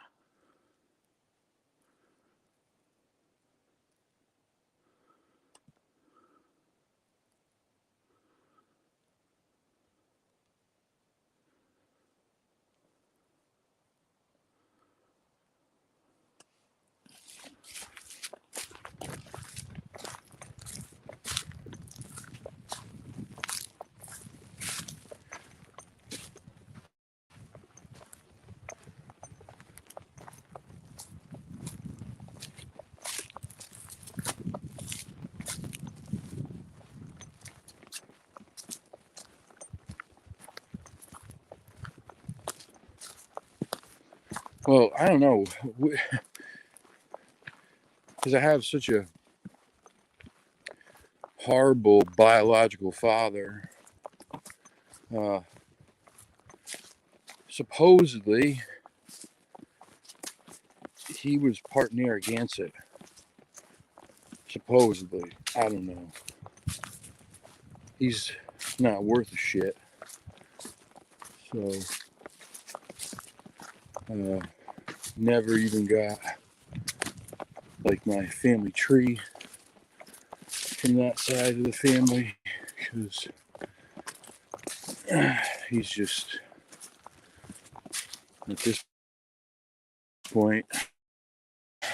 Well, I don't know. Because I have such a horrible biological father. Supposedly, he was part Narragansett. Supposedly. I don't know. He's not worth a shit. So, never even got like my family tree from that side of the family because he's just at this point,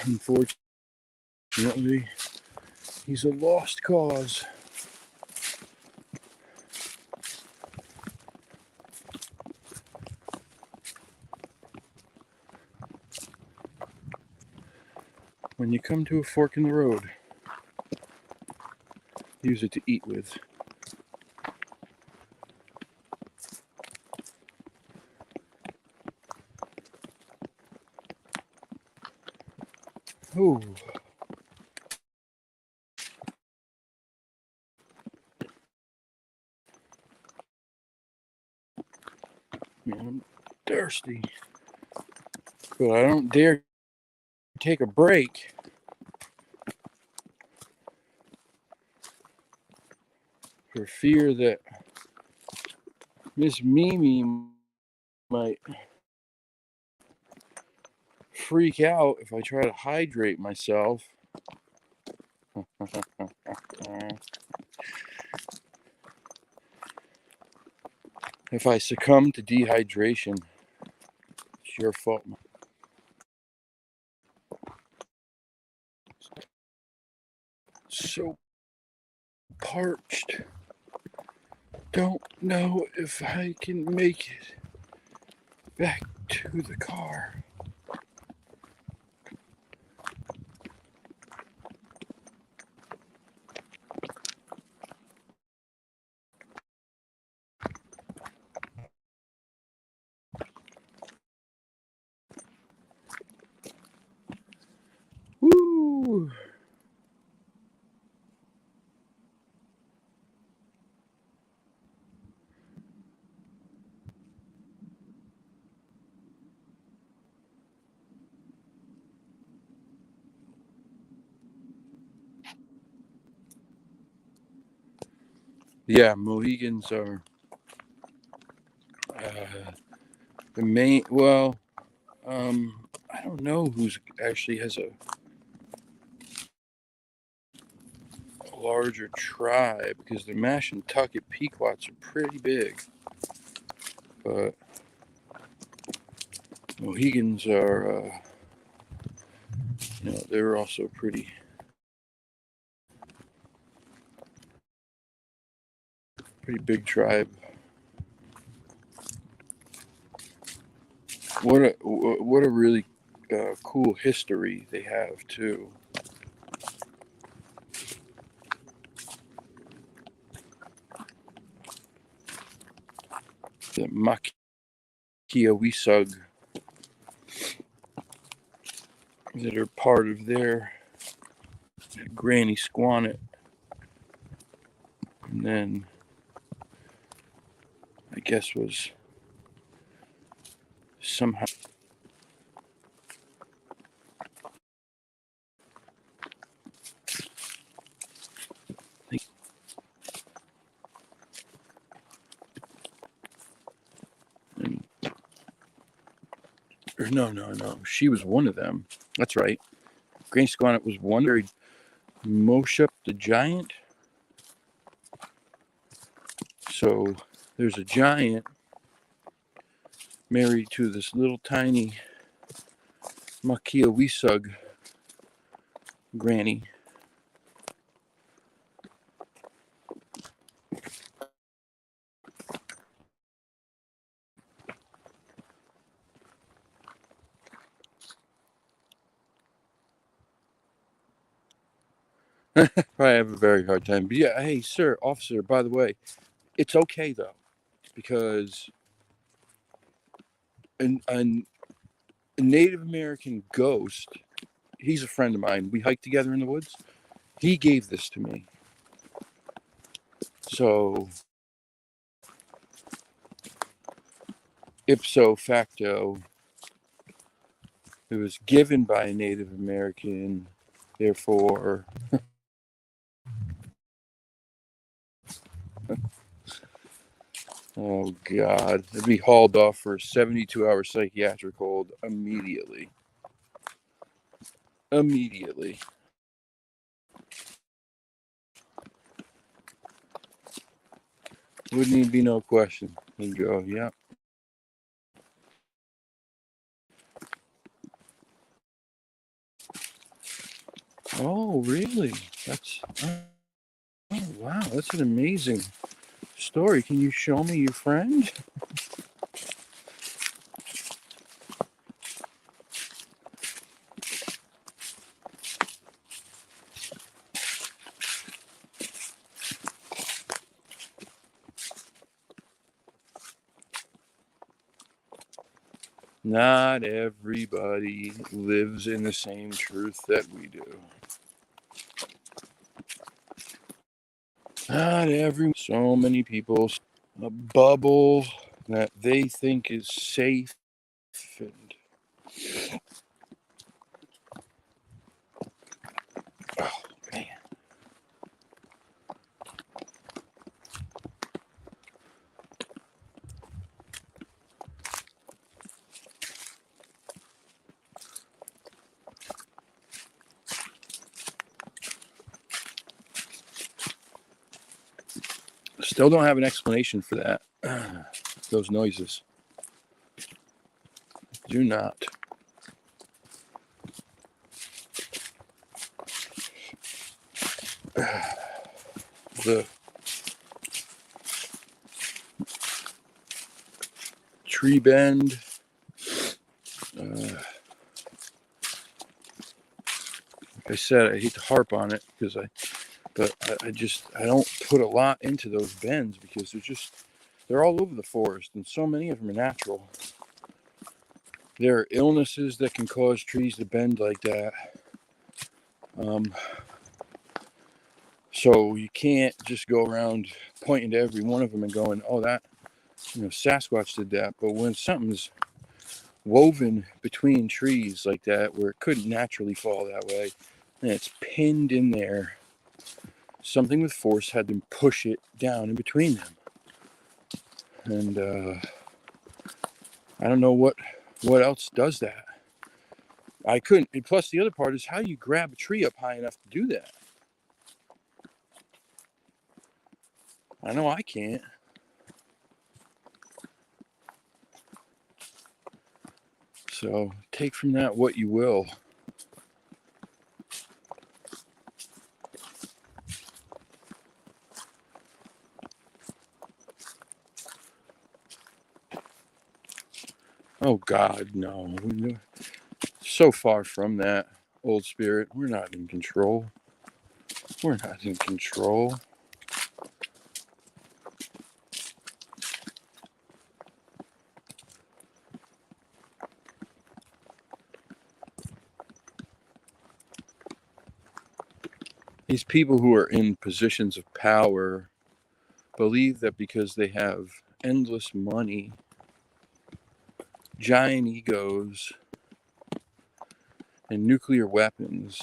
unfortunately, he's a lost cause. When you come to a fork in the road, use it to eat with. Ooh. Man, I'm thirsty, but I don't dare take a break for fear that Miss Mimi might freak out if I try to hydrate myself. If I succumb to dehydration, it's your fault. So parched. Don't know if I can make it back to the car. Woo! Yeah, Mohegans are the main. Well, I don't know who's actually has a larger tribe because the Mashantucket Pequots are pretty big, but Mohegans are, they're also pretty big tribe. What a really cool history they have too. The Makiawisug that are part of their Granny Squannet, and then I guess was somehow and, or no, she was one of them. That's right. Granny Squannet was one. Married Moshup the Giant. So there's a giant married to this little tiny Makiawisug granny. I have a very hard time. But yeah, hey, sir, officer, by the way, it's okay though, because a Native American ghost, he's a friend of mine. We hiked together in the woods. He gave this to me. So, ipso facto, it was given by a Native American. Therefore, oh God, it'd be hauled off for a 72-hour psychiatric hold immediately. Immediately. Wouldn't even be no question. He'd go, yeah. Oh, really? Oh, wow, that's an amazing story. Can you show me your friend? Not everybody lives in the same truth that we do. Not every. So many people, a bubble that they think is safe. And oh man, still don't have an explanation for that. Those noises. Do not. The tree bend. Like I said, I hate to harp on it because I don't put a lot into those bends because they're all over the forest and so many of them are natural. There are illnesses that can cause trees to bend like that. So you can't just go around pointing to every one of them and going, oh, that, Sasquatch did that. But when something's woven between trees like that, where it couldn't naturally fall that way, and it's pinned in there, something with force had to push it down in between them. And I don't know what else does that. I couldn't. And plus, the other part is how you grab a tree up high enough to do that. I know I can't. So take from that what you will. Oh God, no. So far from that, old spirit. We're not in control. We're not in control. These people who are in positions of power believe that because they have endless money, giant egos, and nuclear weapons,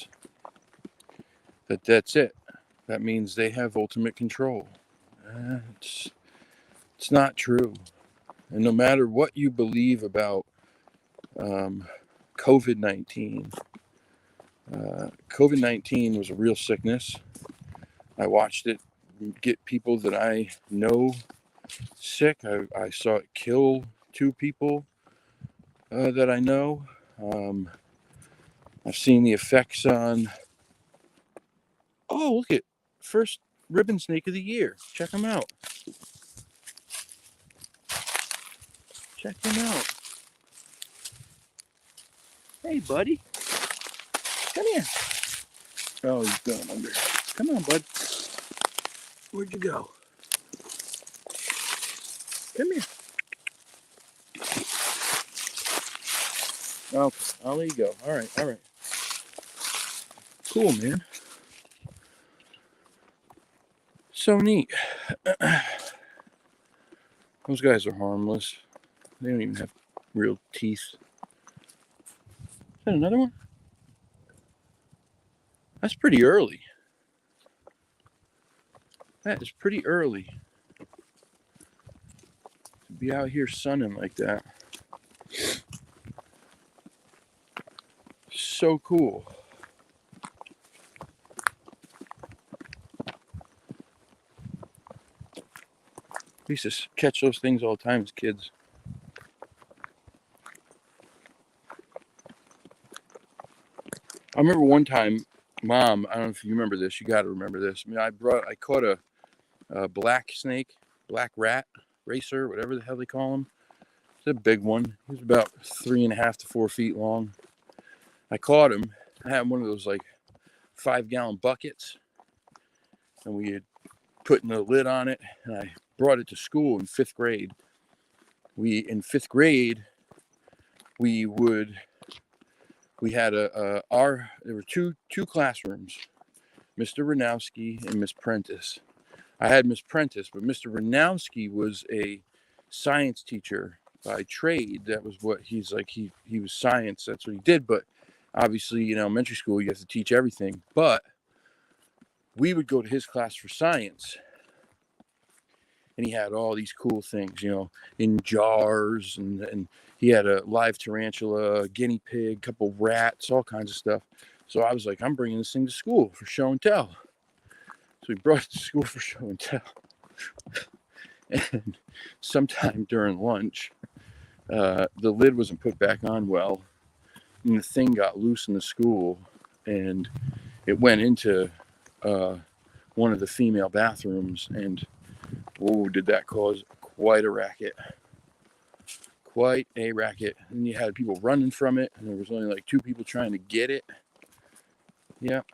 that's it. That means they have ultimate control. It's not true. And no matter what you believe about COVID-19, COVID-19 was a real sickness. I watched it get people that I know sick. I saw it kill 2 people that I know. I've seen the effects on. Oh, look at first ribbon snake of the year. Check him out. Check him out. Hey, buddy. Come here. Oh, he's going under. Come on, bud. Where'd you go? Come here. Okay, I'll let you go. All right. Cool, man. So neat. Those guys are harmless. They don't even have real teeth. Is that another one? That's pretty early. That is pretty early to be out here sunning like that. So cool. We used to catch those things all the time as kids. I remember one time, Mom, I don't know if you remember this. You got to remember this. I mean, I caught a black snake, black rat, racer, whatever the hell they call them. It's a big one. He was about 3.5 to 4 feet long. I caught him. I had one of those like 5-gallon buckets, and we had put the lid on it, and I brought it to school in 5th grade. In 5th grade, we had there were two classrooms, Mr. Ranowski and Miss Prentice. I had Miss Prentice, but Mr. Ranowski was a science teacher by trade. That was what he's like. He was science. That's what he did. But obviously, in elementary school, you have to teach everything. But we would go to his class for science. And he had all these cool things, in jars. And he had a live tarantula, a guinea pig, a couple rats, all kinds of stuff. So I was like, I'm bringing this thing to school for show and tell. So we brought it to school for show and tell. And sometime during lunch, the lid wasn't put back on well. And the thing got loose in the school. And it went into one of the female bathrooms. And did that cause quite a racket. Quite a racket. And you had people running from it. And there was only like 2 people trying to get it. Yep.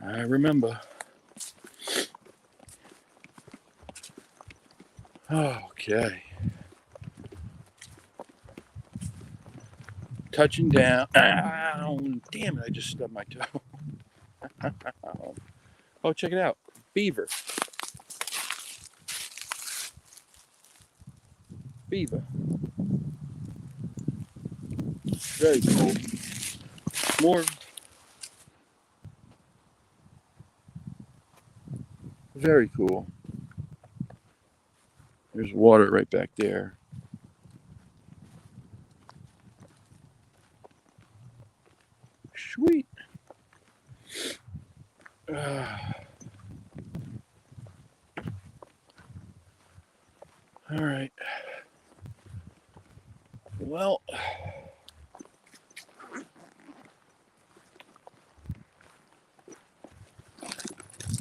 I remember. Okay. Touching down. Ow, damn it, I just stubbed my toe. Oh, check it out. Beaver. Beaver. Very cool. More. Very cool. There's water right back there. Sweet. All right. Well,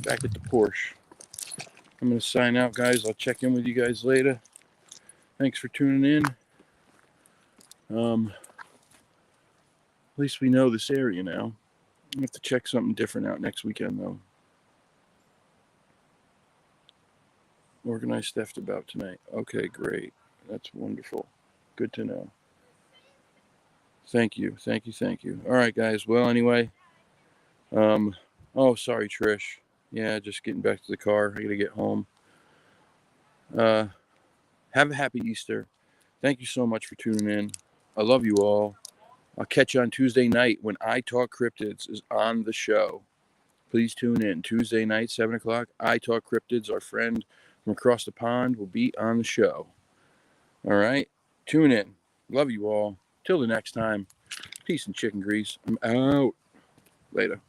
back at the Porsche. I'm going to sign out, guys. I'll check in with you guys later. Thanks for tuning in. At least we know this area now. I have to check something different out next weekend, though. Organized theft about tonight. Okay, great. That's wonderful. Good to know. Thank you. All right, guys. Well, anyway. Oh, sorry, Trish. Yeah, just getting back to the car. I got to get home. Have a happy Easter. Thank you so much for tuning in. I love you all. I'll catch you on Tuesday night when I Talk Cryptids is on the show. Please tune in. Tuesday night, 7 o'clock. I Talk Cryptids, our friend from across the pond, will be on the show. All right? Tune in. Love you all. Till the next time. Peace and chicken grease. I'm out. Later.